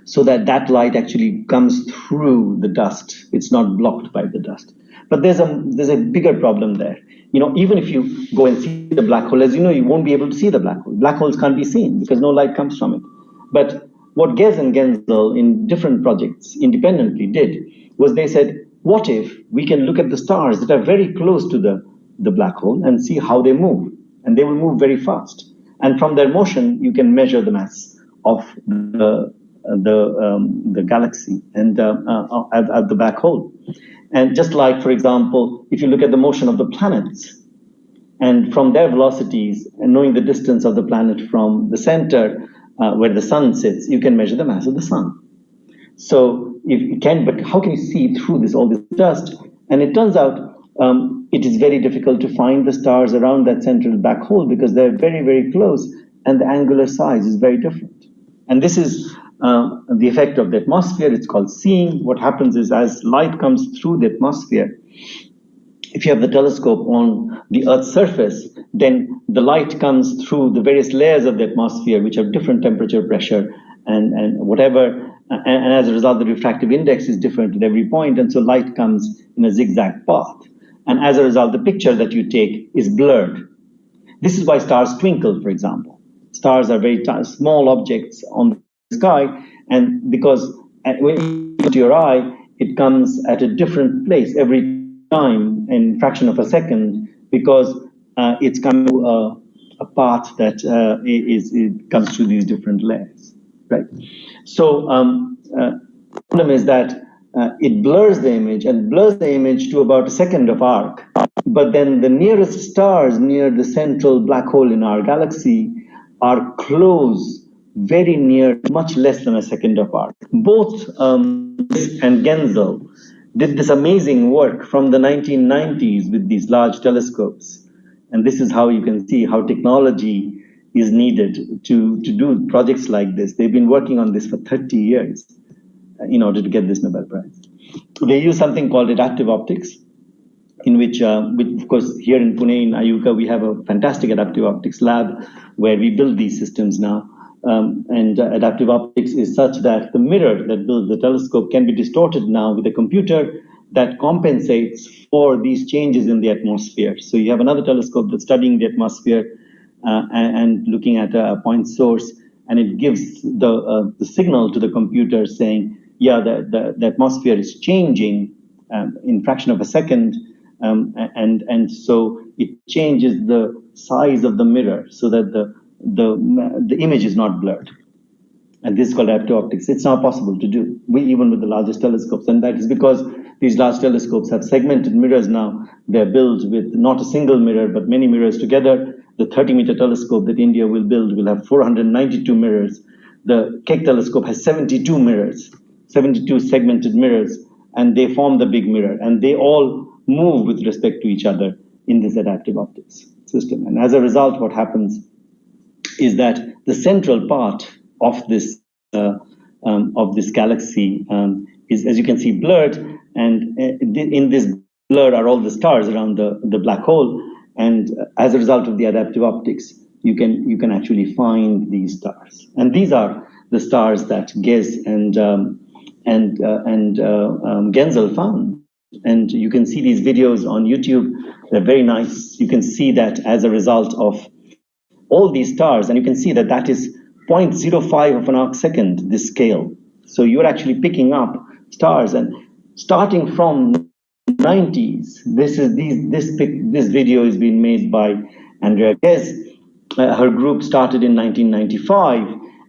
S3: so that light actually comes through the dust. It's not blocked by the dust. But there's a bigger problem there. You know, even if you go and see the black hole, as you know, you won't be able to see the black hole. Black holes can't be seen because no light comes from it. But what Ghez and Genzel in different projects independently did was they said, what if we can look at the stars that are very close to the black hole and see how they move? And they will move very fast. And from their motion, you can measure the mass of the galaxy and at the black hole. And just like, for example, if you look at the motion of the planets, and from their velocities, and knowing the distance of the planet from the center where the sun sits, you can measure the mass of the sun. So if you can, but how can you see through all this dust? And it turns out it is very difficult to find the stars around that central black hole because they're very, very close, and the angular size is very different. And this is the effect of the atmosphere. It's called seeing. What happens is as light comes through the atmosphere, if you have the telescope on the Earth's surface, then the light comes through the various layers of the atmosphere, which have different temperature, pressure, and whatever. And as a result, the refractive index is different at every point. And so light comes in a zigzag path. And as a result, the picture that you take is blurred. This is why stars twinkle, for example. Stars are very small objects on the sky, and because when you look to your eye, it comes at a different place every time in fraction of a second, because it's coming to a path that it comes through these different layers, right? So the problem is that it blurs the image and blurs the image to about a second of arc. But then the nearest stars near the central black hole in our galaxy are close, very near, much less than a second of arc. Both and Genzel did this amazing work from the 1990s with these large telescopes. And this is how you can see how technology is needed to do projects like this. They've been working on this for 30 years in order to get this Nobel Prize. They use something called adaptive optics, in which of course, here in Pune, in IUCAA, we have a fantastic adaptive optics lab where we build these systems now. and adaptive optics is such that the mirror that builds the telescope can be distorted now with a computer that compensates for these changes in the atmosphere. So you have another telescope that's studying the atmosphere and looking at a point source, and it gives the signal to the computer saying, yeah, the atmosphere is changing in fraction of a second, and so it changes the size of the mirror so that the image is not blurred. And this is called adaptive optics. It's now possible to do, even with the largest telescopes. And that is because these large telescopes have segmented mirrors now. They're built with not a single mirror, but many mirrors together. The 30-meter telescope that India will build will have 492 mirrors. The Keck telescope has 72 mirrors, 72 segmented mirrors, and they form the big mirror. And they all move with respect to each other in this adaptive optics system. And as a result, what happens is that the central part of this galaxy is, as you can see, blurred, and in this blur are all the stars around the black hole. And as a result of the adaptive optics, you can actually find these stars. And these are the stars that Gez and Genzel found. And you can see these videos on YouTube. They're very nice. You can see that as a result of all these stars, and you can see that that is 0.05 of an arc second, this scale. So you're actually picking up stars, and starting from 90s, this video is being made by Andrea Ghez. Her group started in 1995,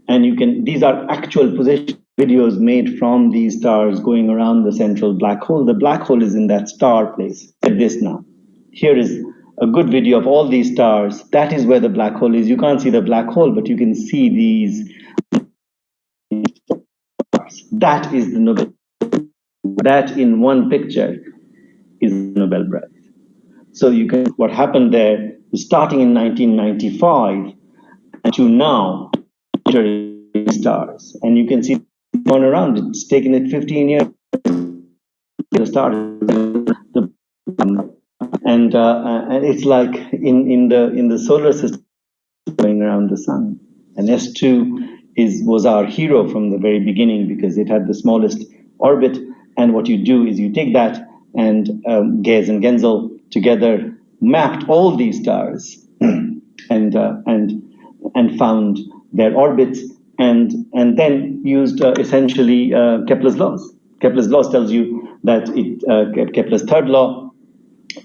S3: and these are actual position videos made from these stars going around the central black hole. The black hole is in that star place. At this now. Here is a good video of all these stars. That is where the black hole is. You can't see the black hole, but you can see these stars. That is the Nobel. That in one picture is the Nobel Prize. So you can, what happened there, starting in 1995 to now, stars. And you can see on around, it's taken it 15 years. The stars, and it's like in the solar system going around the sun. And S2 was our hero from the very beginning because it had the smallest orbit. And what you do is you take that, and Gez and Genzel together mapped all these stars and found their orbits, and then used essentially Kepler's laws. Kepler's laws tells you that Kepler's third law,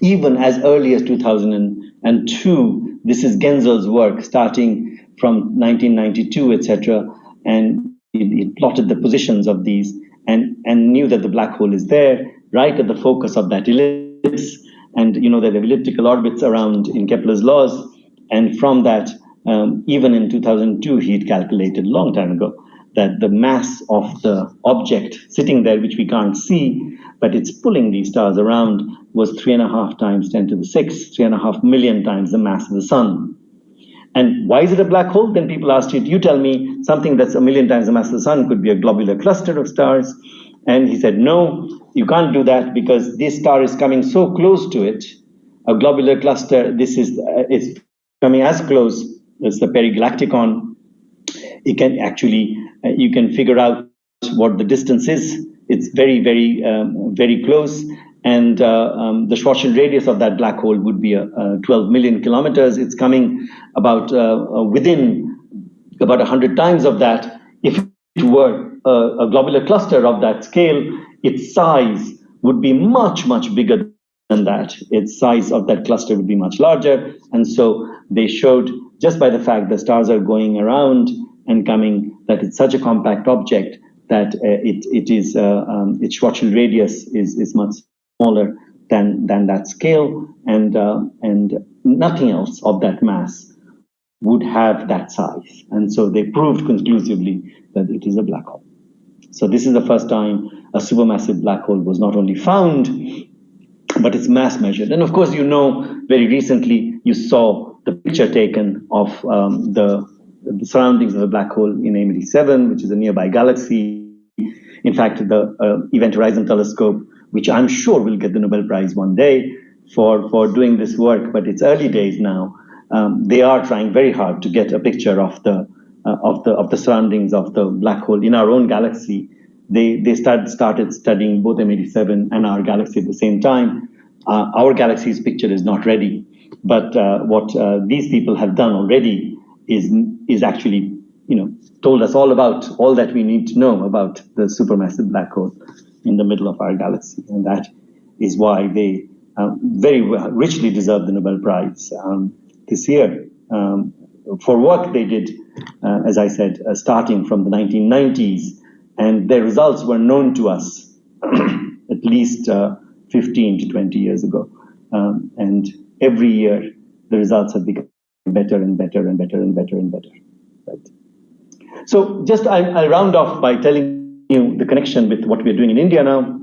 S3: even as early as 2002, this is Genzel's work starting from 1992, etc. And he plotted the positions of these and knew that the black hole is there, right at the focus of that ellipse. And you know that elliptical orbits around in Kepler's laws. And from that, even in 2002, he'd calculated a long time ago that the mass of the object sitting there, which we can't see, but it's pulling these stars around, was 3.5 times 10 to the 6, 3.5 million times the mass of the sun. And why is it a black hole? Then people asked you tell me something that's 1 million times the mass of the sun could be a globular cluster of stars. And he said, no, you can't do that because this star is coming so close to it. A globular cluster, it's coming as close as the perigalacticon. It can actually, you can figure out what the distance is. It's very, very, very close. And the Schwarzschild radius of that black hole would be 12 million kilometers. It's coming about within about 100 times of that. If it were a globular cluster of that scale, its size would be much, much bigger than that. Its size of that cluster would be much larger. And so they showed, just by the fact that stars are going around and coming, that it's such a compact object that its Schwarzschild radius is much smaller than that scale, and nothing else of that mass would have that size. And so they proved conclusively that it is a black hole. So this is the first time a supermassive black hole was not only found, but it's mass measured. And of course, you know, very recently you saw the picture taken of the surroundings of the black hole in AMD 7, which is a nearby galaxy. In fact, the Event Horizon Telescope, which I'm sure will get the Nobel Prize one day for doing this work, but it's early days now. They are trying very hard to get a picture of the of the surroundings of the black hole in our own galaxy. They started studying both M87 and our galaxy at the same time. Our galaxy's picture is not ready, but what these people have done already is actually, told us all about all that we need to know about the supermassive black hole in the middle of our galaxy, and that is why they very richly deserve the Nobel Prize this year for work they did, as I said, starting from the 1990s, and their results were known to us at least 15 to 20 years ago, and every year the results have become better and better and better and better and better. Right. So just I'll round off by telling you the connection with what we're doing in India now.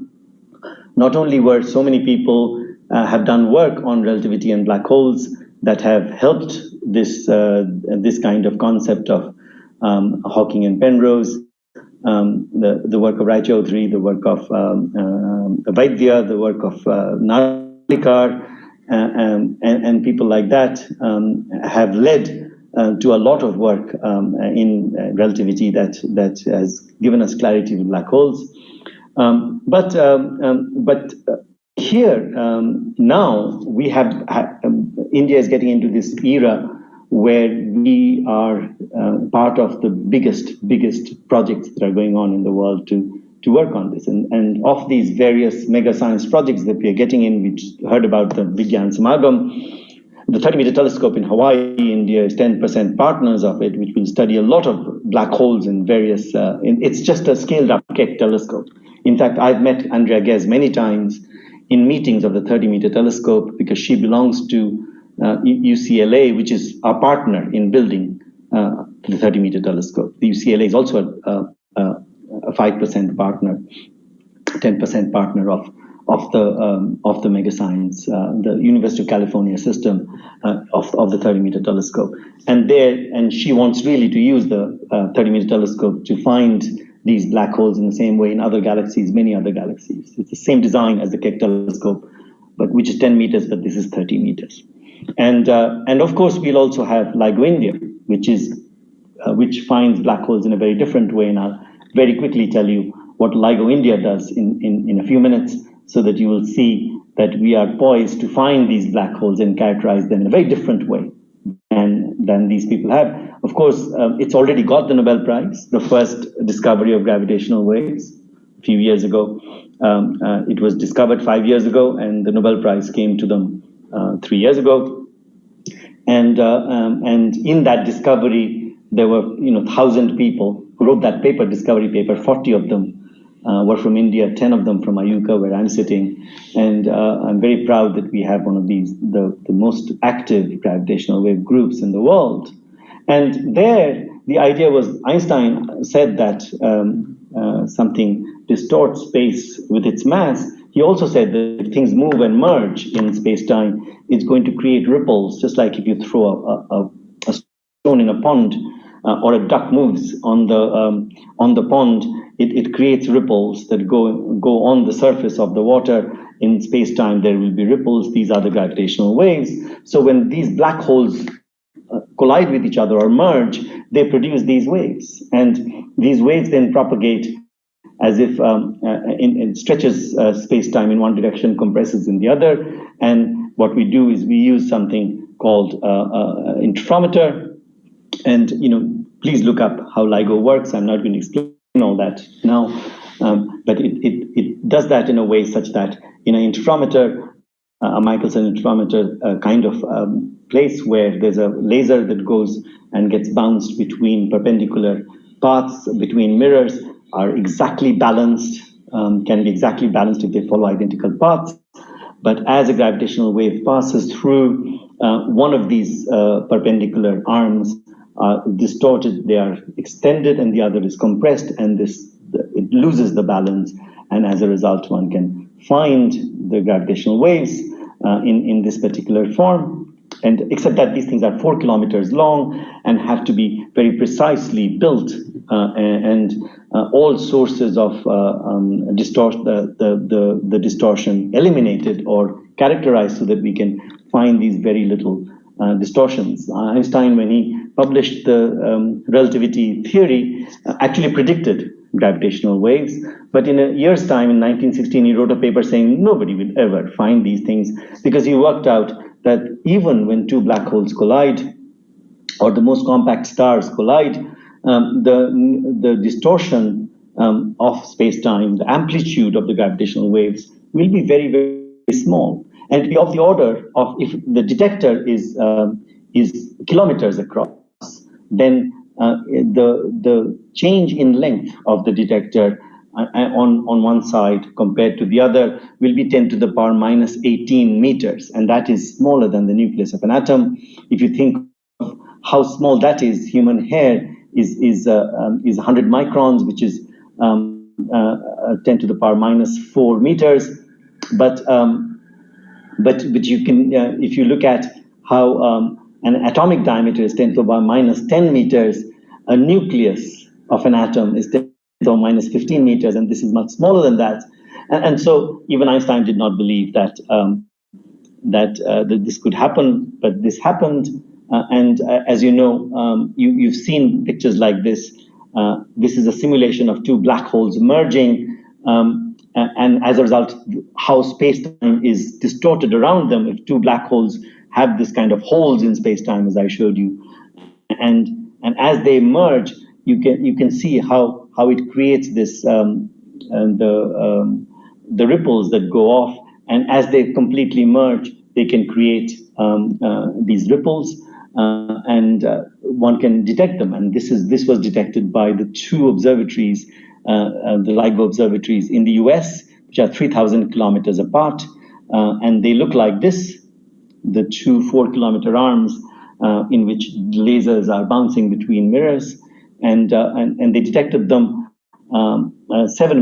S3: Not only were so many people have done work on relativity and black holes that have helped this kind of concept of Hawking and Penrose, the work of Raychaudhury, the work of Vaidya, the work of Narlikar, and people like that have led to a lot of work in relativity that has given us clarity with black holes. But here now we have India is getting into this era where we are part of the biggest projects that are going on in the world to work on this. And of these various mega science projects that we are getting in, we heard about the Vigyan Samagam, the 30-meter telescope in Hawaii. India is 10% partners of it, which will study a lot of black holes in various, it's just a scaled up Keck telescope. In fact, I've met Andrea Ghez many times in meetings of the 30-meter telescope because she belongs to UCLA, which is our partner in building the 30-meter telescope. The UCLA is also a 5% partner, 10% partner of the mega science, the University of California system of the 30-meter telescope. And she wants really to use the 30-meter telescope to find these black holes in the same way in other galaxies, many other galaxies. It's the same design as the Keck telescope, but which is 10 meters, but this is 30 meters. And of course, we'll also have LIGO India, which finds black holes in a very different way. And I'll very quickly tell you what LIGO India does in a few minutes, so that you will see that we are poised to find these black holes and characterize them in a very different way than these people have. Of course, it's already got the Nobel Prize, the first discovery of gravitational waves a few years ago. It was discovered 5 years ago, and the Nobel Prize came to them 3 years ago. And in that discovery, there were 1,000 people who wrote that paper, discovery paper. 40 of them were from India, 10 of them from IUCAA, where I'm sitting. And I'm very proud that we have one of these, the most active gravitational wave groups in the world. And there, the idea was, Einstein said that something distorts space with its mass. He also said that if things move and merge in space-time, it's going to create ripples, just like if you throw a stone in a pond, or a duck moves on the pond, it creates ripples that go on the surface of the water. In space-time, there will be ripples. These are the gravitational waves. So when these black holes collide with each other or merge, they produce these waves. And these waves then propagate as if it stretches space-time in one direction, compresses in the other. And what we do is we use something called interferometer. And please look up how LIGO works. I'm not going to explain all that now, but it does that in a way such that in an interferometer, a Michelson interferometer kind of place where there's a laser that goes and gets bounced between perpendicular paths, between mirrors, are exactly balanced, can be exactly balanced if they follow identical paths. But as a gravitational wave passes through one of these perpendicular arms, distorted, they are extended, and the other is compressed, and it loses the balance, and as a result, one can find the gravitational waves in this particular form. And except that these things are 4 kilometers long and have to be very precisely built, and all sources of the distortion eliminated or characterized, so that we can find these very little distortions. Einstein, when he published the relativity theory, actually predicted gravitational waves. But in a year's time, in 1916, he wrote a paper saying nobody will ever find these things, because he worked out that even when two black holes collide, or the most compact stars collide, the distortion of space-time, the amplitude of the gravitational waves will be very, very small. And it will be of the order of, if the detector is kilometers across, then the change in length of the detector on one side compared to the other will be 10 to the power minus 18 meters. And that is smaller than the nucleus of an atom. If you think of how small that is, human hair is 100 microns, which is 10 to the power minus 4 meters. But you can, if you look at how an atomic diameter is 10 to the power minus 10 meters, a nucleus of an atom is 10 to the power minus 15 meters, and this is much smaller than that. And so even Einstein did not believe that this could happen, but this happened. And as you know, you've seen pictures like this. This is a simulation of two black holes merging, and as a result, how space-time is distorted around them. If two black holes have this kind of holes in space-time, as I showed you, and as they merge, you can see how it creates this the ripples that go off, and as they completely merge, they can create these ripples. And one can detect them, and this was detected by the two observatories, the LIGO observatories in the US, which are 3,000 kilometers apart, and they look like this: the two 4-kilometer arms in which lasers are bouncing between mirrors, and they detected them 7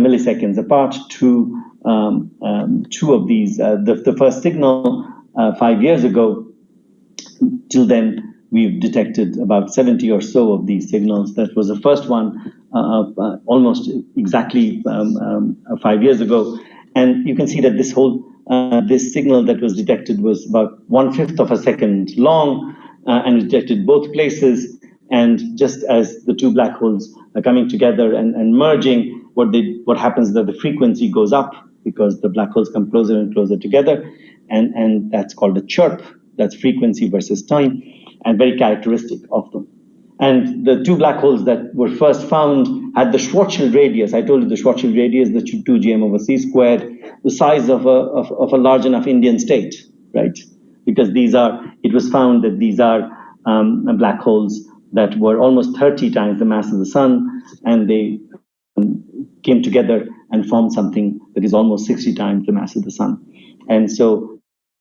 S3: milliseconds apart. Two of these, the first signal 5 years ago. Till then, we've detected about 70 or so of these signals. That was the first one almost exactly 5 years ago. And you can see that this whole this signal that was detected was about 1/5 of a second long, and detected both places. And just as the two black holes are coming together and merging, what happens is that the frequency goes up because the black holes come closer and closer together, and that's called a chirp. That's frequency versus time, and very characteristic of them. And the two black holes that were first found had the Schwarzschild radius. I told you the Schwarzschild radius, the 2 gm/c squared, the size of a large enough Indian state, right? Because it was found that these are black holes that were almost 30 times the mass of the sun, and they came together and formed something that is almost 60 times the mass of the sun. And so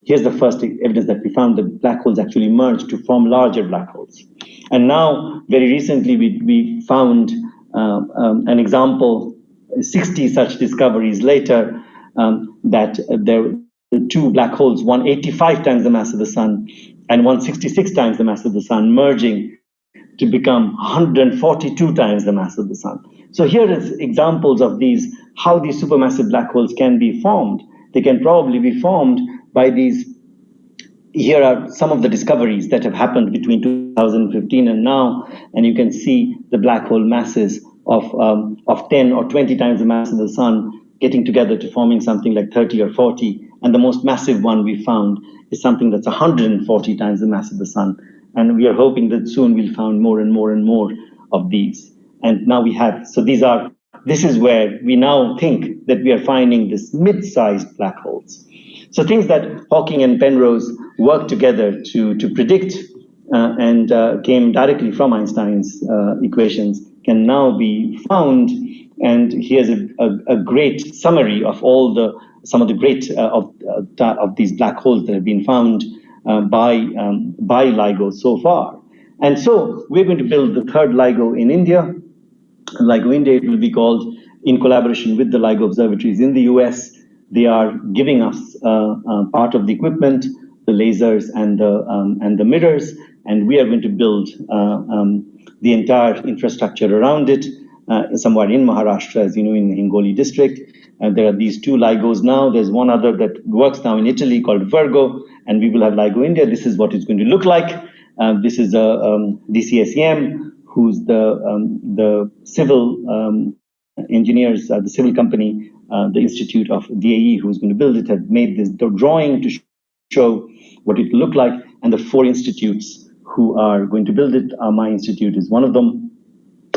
S3: here's the first evidence that we found that black holes actually merge to form larger black holes. And now, very recently, we found an example, 60 such discoveries later, that there were two black holes, one 85 times the mass of the sun and one 66 times the mass of the sun, merging to become 142 times the mass of the sun. So here is examples of how these supermassive black holes can be formed. They can probably be formed by these. Here are some of the discoveries that have happened between 2015 and now, and you can see the black hole masses of 10 or 20 times the mass of the sun getting together to forming something like 30 or 40. And the most massive one we found is something that's 140 times the mass of the sun. And we are hoping that soon we'll find more and more and more of these. And now we have, so this is where we now think that we are finding this mid-sized black holes. So things that Hawking and Penrose worked together to predict and came directly from Einstein's equations can now be found. And here's a great summary of some of the great of these black holes that have been found by LIGO so far. And so we're going to build the third LIGO in India. LIGO India, it will be called, in collaboration with the LIGO observatories in the US. They are giving us part of the equipment, the lasers and the mirrors, and we are going to build the entire infrastructure around it. somewhere in Maharashtra, as you know, in the Hingoli district. There are these two LIGOs now. There's one other that works now in Italy called Virgo, and we will have LIGO India. This is what it's going to look like. This is DCSEM, who's the civil engineers, the civil company, the Institute of DAE, who's going to build it, have made this drawing to show what it will look like. And the 4 institutes who are going to build it, my institute is one of them,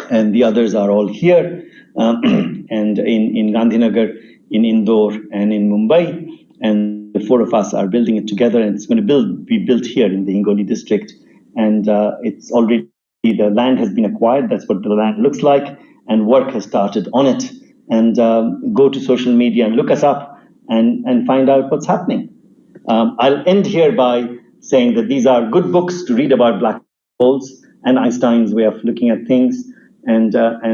S3: and the others are all here, and in Gandhinagar, in Indore, and in Mumbai. And the 4 of us are building it together, and it's going to be built here in the Hingoli district. And it's already, the land has been acquired. That's what the land looks like, and work has started on it. And go to social media and look us up and find out what's happening. I'll end here by saying that these are good books to read about black holes and Einstein's way of looking at things, and the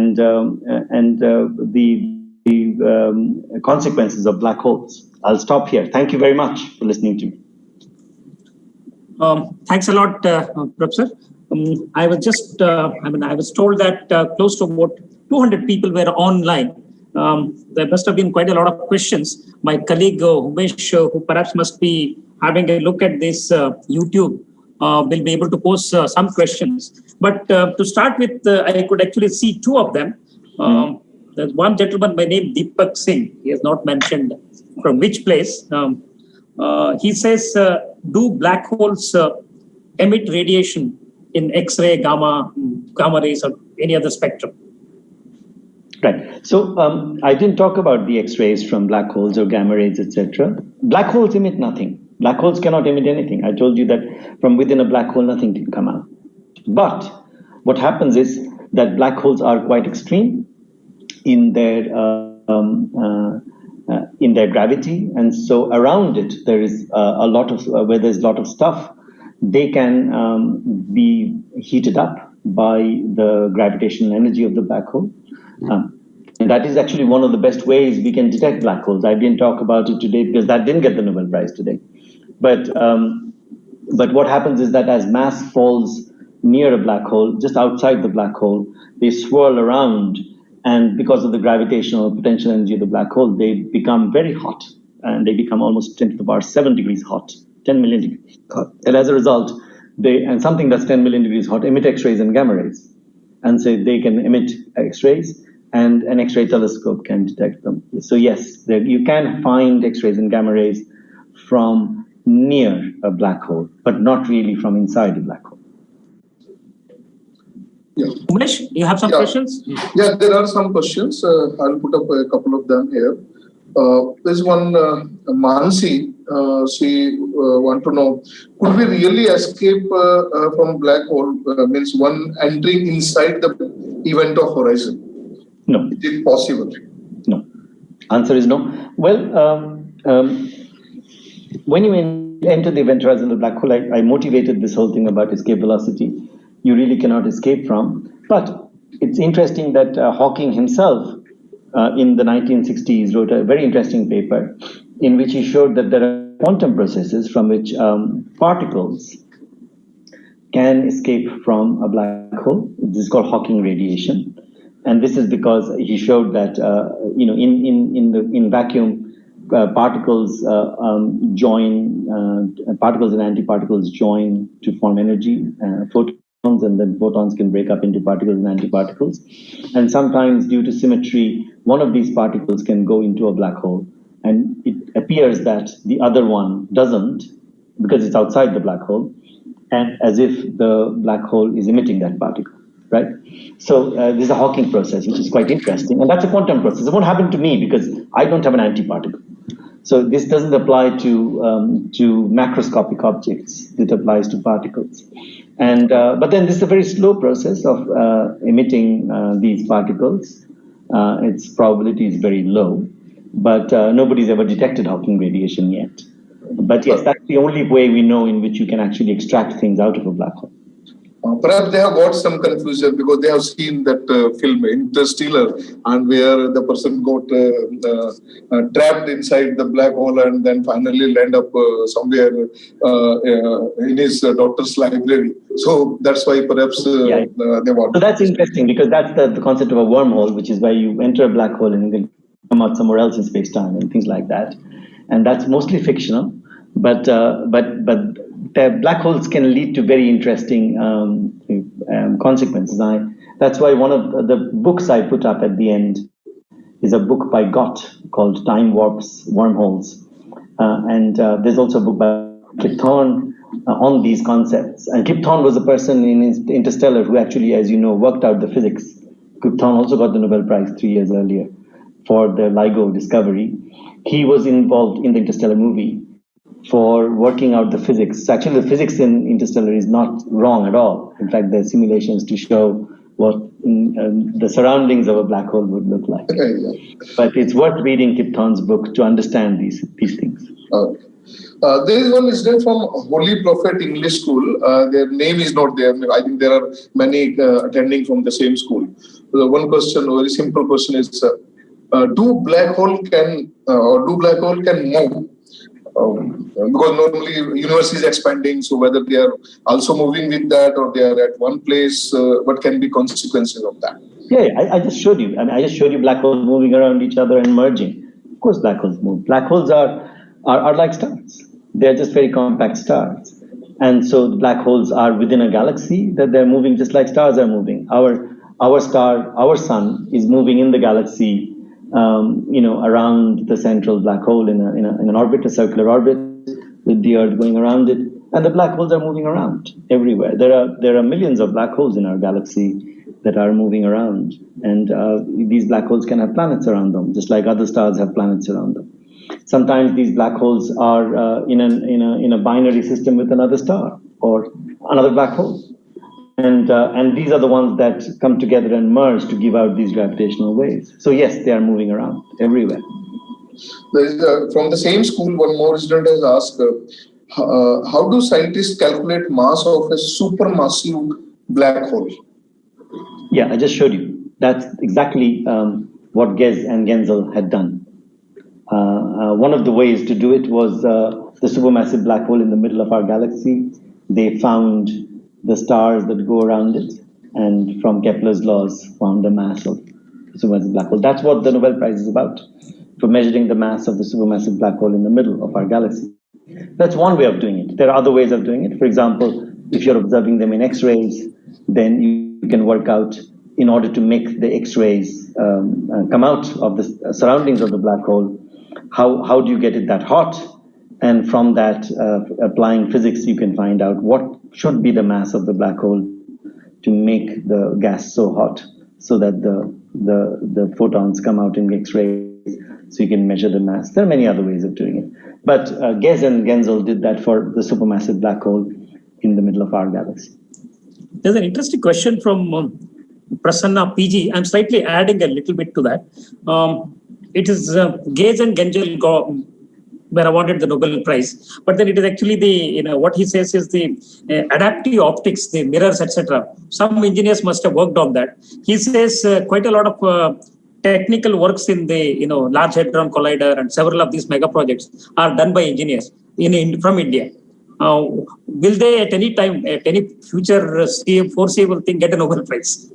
S3: consequences of black holes. I'll stop here. Thank you very much for listening to me.
S1: Thanks a lot, Professor. I was just, I was told that close to about 200 people were online. There must have been quite a lot of questions. My colleague Umesh, who perhaps must be having a look at this YouTube, will be able to pose some questions. But to start with, I could actually see 2 of them. There's one gentleman by name Deepak Singh. He has not mentioned from which place. He says, do black holes emit radiation in X-ray, gamma rays, or any other spectrum?
S3: Right. So I didn't talk about the X-rays from black holes or gamma rays, etc. Black holes emit nothing. Black holes cannot emit anything. I told you that from within a black hole, nothing can come out. But what happens is that black holes are quite extreme in their gravity, and so around it there is a lot of where there's a lot of stuff. They can be heated up by the gravitational energy of the black hole. And that is actually one of the best ways we can detect black holes. I didn't talk about it today because that didn't get the Nobel Prize today. But what happens is that as mass falls near a black hole, just outside the black hole, they swirl around. And because of the gravitational potential energy of the black hole, they become very hot. And they become almost 10 to the power 7 degrees hot, 10 million degrees hot. And as a result, and something that's 10 million degrees hot emit X-rays and gamma rays. And so they can emit X-rays, and an X-ray telescope can detect them. So yes, you can find X-rays and gamma rays from near a black hole, but not really from inside a black hole.
S2: Yeah.
S1: Umesh, you have some questions?
S2: Yeah, there are some questions. I'll put up a couple of them here. There's one, Mansi. She want to know, could we really escape from black hole? Means one entering inside the event of horizon?
S3: No.
S2: Is it possible?
S3: No. Answer is no. Well, when you enter the event horizon of the black hole, I motivated this whole thing about escape velocity. You really cannot escape from. But it's interesting that Hawking himself in the 1960s wrote a very interesting paper in which he showed that there are quantum processes from which particles can escape from a black hole. This is called Hawking radiation. And this is because he showed that in vacuum, particles join, particles and antiparticles join to form energy, photons, and then photons can break up into particles and antiparticles. And sometimes, due to symmetry, one of these particles can go into a black hole, and it appears that the other one doesn't, because it's outside the black hole, and as if the black hole is emitting that particle. Right? So this is a Hawking process, which is quite interesting. And that's a quantum process. It won't happen to me because I don't have an antiparticle. So this doesn't apply to macroscopic objects. It applies to particles. And but then this is a very slow process of emitting these particles. Its probability is very low. But nobody's ever detected Hawking radiation yet. But yes, that's the only way we know in which you can actually extract things out of a black hole.
S2: Perhaps they have got some confusion because they have seen that film Interstellar, and where the person got trapped inside the black hole and then finally land up somewhere in his doctor's library. So that's why perhaps they want.
S3: So that's interesting because that's the concept of a wormhole, which is where you enter a black hole and you can come out somewhere else in space-time and things like that. And that's mostly fictional, but the black holes can lead to very interesting consequences. That's why one of the books I put up at the end is a book by Gott called Time Warps, Wormholes. And there's also a book by Kip Thorne on these concepts. And Kip Thorne was a person in Interstellar who actually, as you know, worked out the physics. Kip Thorne also got the Nobel Prize 3 years earlier for the LIGO discovery. He was involved in the Interstellar movie for working out the physics. Actually, the physics in Interstellar is not wrong at all. In fact, there are simulations to show what the surroundings of a black hole would look like. But it's worth reading Kip Thorne's book to understand these things.
S2: There is one student from Holy Prophet English School. Their name is not there. I think there are many attending from the same school. The one question, a very simple question is, do black hole can move? Because normally universe is expanding, so whether they are also moving with that or they are at one place, what can be consequences of that?
S3: Yeah, I just showed you. I just showed you black holes moving around each other and merging. Of course, black holes move. Black holes are like stars. They're just very compact stars, and so the black holes are within a galaxy that they're moving just like stars are moving. Our star, our sun, is moving in the galaxy. Around the central black hole in an orbit, a circular orbit, with the Earth going around it, and the black holes are moving around everywhere. There are millions of black holes in our galaxy that are moving around, and these black holes can have planets around them, just like other stars have planets around them. Sometimes these black holes are in a binary system with another star or another black hole. And these are the ones that come together and merge to give out these gravitational waves. So yes, they are moving around everywhere.
S2: There is, from the same school, one more student has asked, how do scientists calculate mass of a supermassive black hole?
S3: Yeah, I just showed you. That's exactly what Ghez and Genzel had done. One of the ways to do it was the supermassive black hole in the middle of our galaxy. They found the stars that go around it, and from Kepler's laws, found the mass of the supermassive black hole. That's what the Nobel Prize is about, for measuring the mass of the supermassive black hole in the middle of our galaxy. That's one way of doing it. There are other ways of doing it. For example, if you're observing them in X-rays, then you can work out, in order to make the X-rays come out of the surroundings of the black hole, how do you get it that hot? And from that, applying physics, you can find out what should be the mass of the black hole to make the gas so hot, so that the photons come out in X-rays, so you can measure the mass. There are many other ways of doing it. But Ghez and Genzel did that for the supermassive black hole in the middle of our galaxy.
S1: There's an interesting question from Prasanna PG. I'm slightly adding a little bit to that. It is Ghez and Genzel where awarded the Nobel Prize, but then it is actually what he says is the adaptive optics, the mirrors, etc. Some engineers must have worked on that. He says quite a lot of technical works in the Large Hadron Collider and several of these mega projects are done by engineers from India. Will they at any time, at any future foreseeable thing, get a Nobel Prize?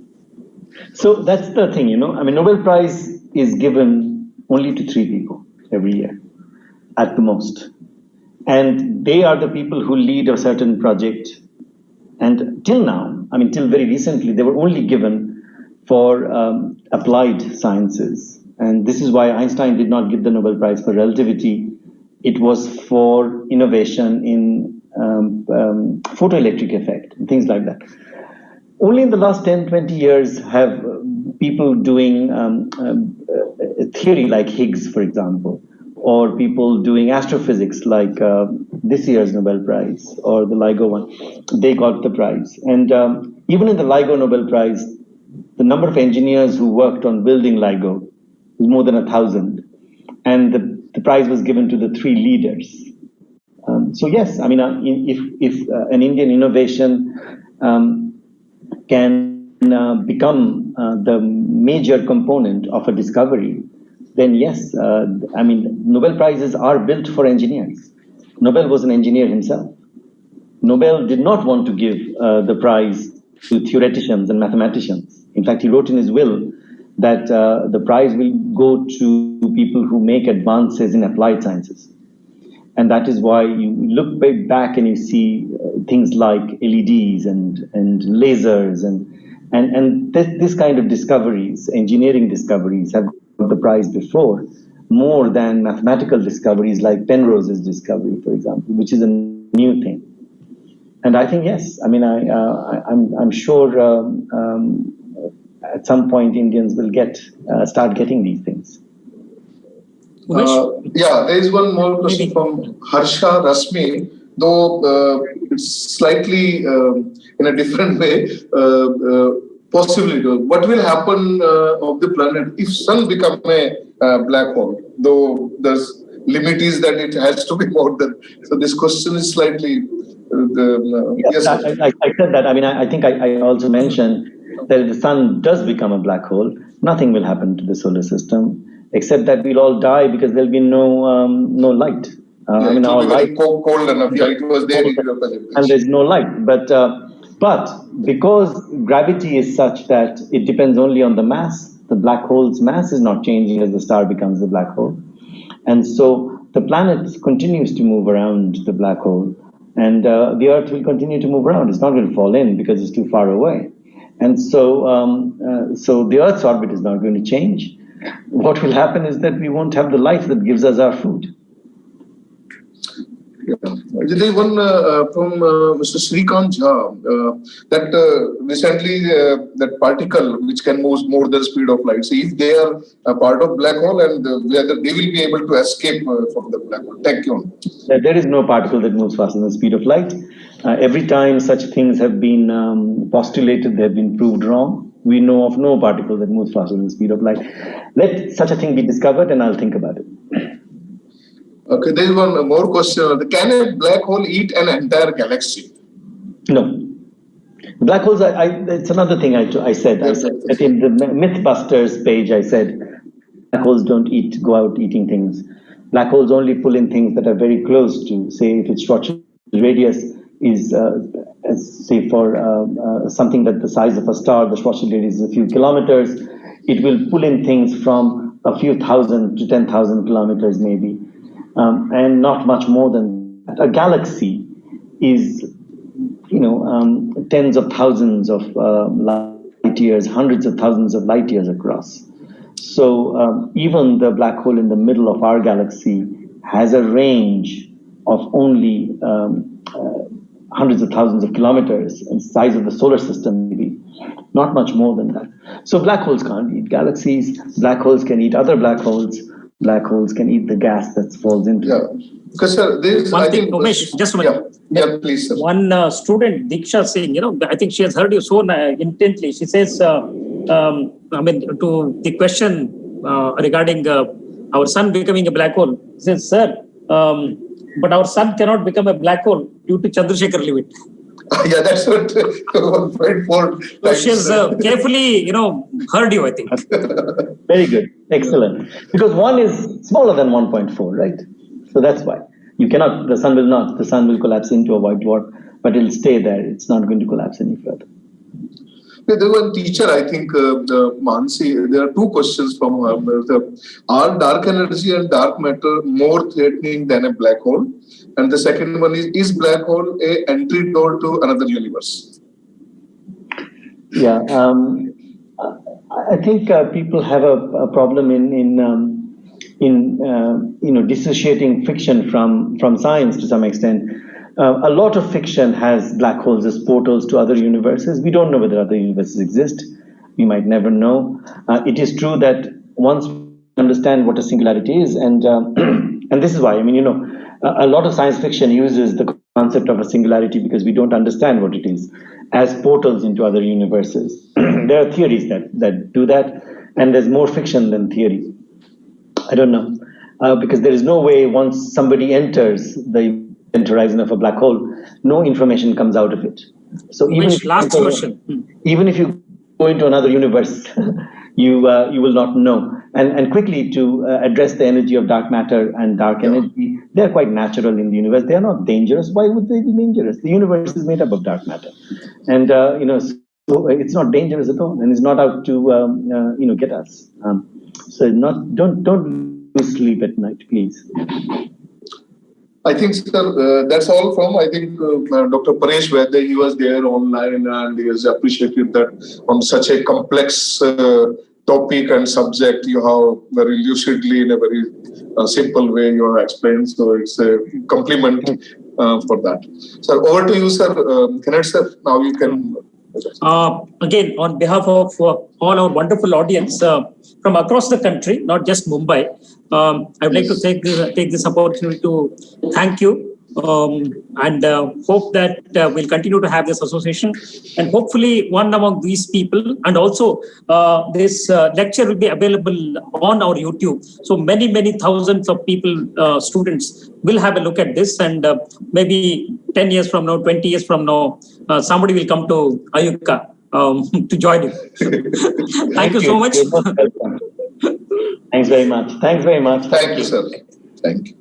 S3: So that's the thing, Nobel Prize is given only to 3 people every year, at the most. And they are the people who lead a certain project. And till now, till very recently, they were only given for applied sciences. And this is why Einstein did not give the Nobel Prize for relativity. It was for innovation in photoelectric effect and things like that. Only in the last 10, 20 years have people doing theory like Higgs, for example, or people doing astrophysics like this year's Nobel Prize or the LIGO one, they got the prize. And even in the LIGO Nobel Prize, the number of engineers who worked on building LIGO was more than 1,000. And the prize was given to the 3 leaders. So yes, if an Indian innovation can become the major component of a discovery, then yes, I mean, Nobel Prizes are built for engineers. Nobel was an engineer himself. Nobel did not want to give the prize to theoreticians and mathematicians. In fact, he wrote in his will that the prize will go to people who make advances in applied sciences. And that is why you look back and you see things like LEDs and lasers and this kind of discoveries, engineering discoveries, have got the prize before, more than mathematical discoveries like Penrose's discovery, for example, which is a new thing. And I think, yes, I mean, I'm sure at some point Indians will start getting these things.
S2: Yeah, there is one more question from Harsha Rasmi, though it's slightly in a different way. Possibly, what will happen of the planet if sun become a black hole? Though there's limit is that it has to be more than. So this question is slightly.
S3: Yes, I said that. I mean, I think I also mentioned that if the sun does become a black hole, nothing will happen to the solar system, except that we'll all die because there'll be no light.
S2: I mean, our light cold enough. Yeah, it was there.
S3: And there's no light. But because gravity is such that it depends only on the mass, the black hole's mass is not changing as the star becomes a black hole. And so the planet continues to move around the black hole, and the Earth will continue to move around. It's not going to fall in because it's too far away. And so, so the Earth's orbit is not going to change. What will happen is that we won't have the light that gives us our food.
S2: Yeah. There is one from Mr. Srikant Jha, that recently that particle which can move more than the speed of light. So if they are a part of black hole, and whether they will be able to escape from the black hole. Thank you.
S3: There is no particle that moves faster than the speed of light. Every time such things have been postulated, they have been proved wrong. We know of no particle that moves faster than the speed of light. Let such a thing be discovered, and I'll think about it.
S2: Okay, there is one more question. Can a black hole eat an entire galaxy?
S3: No. Black holes, it's another thing I said. I said that in the Mythbusters page, I said black holes don't go out eating things. Black holes only pull in things that are very close to, say, if its Schwarzschild radius is, say, for something that the size of a star, the Schwarzschild radius is a few kilometers, it will pull in things from a few thousand to 10,000 kilometers maybe. And not much more than that. A galaxy is, tens of thousands of light years, hundreds of thousands of light years across. So even the black hole in the middle of our galaxy has a range of only hundreds of thousands of kilometers, and size of the solar system maybe, not much more than that. So black holes can't eat galaxies. Black holes can eat other black holes. Black holes can eat the gas that falls into them.
S2: Because there's
S1: one thing, Umesh, just a minute.
S2: Yeah, please, sir.
S1: One student, Diksha Singh, I think she has heard you so intently. She says, to the question regarding our sun becoming a black hole, she says, sir, but our sun cannot become a black hole due to Chandrasekhar limit.
S2: Yeah, that's what 1.4
S1: So she has carefully, heard you, I think.
S3: Very good. Excellent. Because one is smaller than 1.4, right? So that's why. The sun will collapse into a white dwarf, but it'll stay there. It's not going to collapse any further.
S2: There was one teacher, I think, Mansi, there are two questions from her. Are dark energy and dark matter more threatening than a black hole? And the second one is black hole a entry door to another universe?
S3: Yeah, I think people have a problem in dissociating fiction from science to some extent. A lot of fiction has black holes as portals to other universes. We don't know whether other universes exist. We might never know. It is true that once we understand what a singularity is, and this is why, a lot of science fiction uses the concept of a singularity because we don't understand what it is, as portals into other universes. There are theories that do that, and there's more fiction than theory. I don't know, because there is no way once somebody enters the horizon of a black hole, no information comes out of it. So even if
S1: last question.
S3: Even if you go into another universe, you will not know. And quickly to address the energy of dark matter and dark energy, they're quite natural in the universe. They are not dangerous. Why would they be dangerous? The universe is made up of dark matter, and so it's not dangerous at all, and it's not out to get us. So don't lose sleep at night, please.
S2: I think, sir, that's all from, I think, Dr. Paresh Vaidya. He was there online and he has appreciated that on such a complex topic and subject, you have very lucidly, in a very simple way, you have explained. So it's a compliment for that. Sir, over to you, sir. Kenneth, sir, now you can...
S1: Again, on behalf of all our wonderful audience from across the country, not just Mumbai, I would like to take this opportunity to thank you and hope that we'll continue to have this association. And hopefully one among these people, and also this lecture will be available on our YouTube. So many thousands of people, students, will have a look at this, and maybe 10 years from now, 20 years from now, somebody will come to IUCAA to join it. Thank you so much.
S3: Thanks very much. Thank you, sir.
S2: Thank you.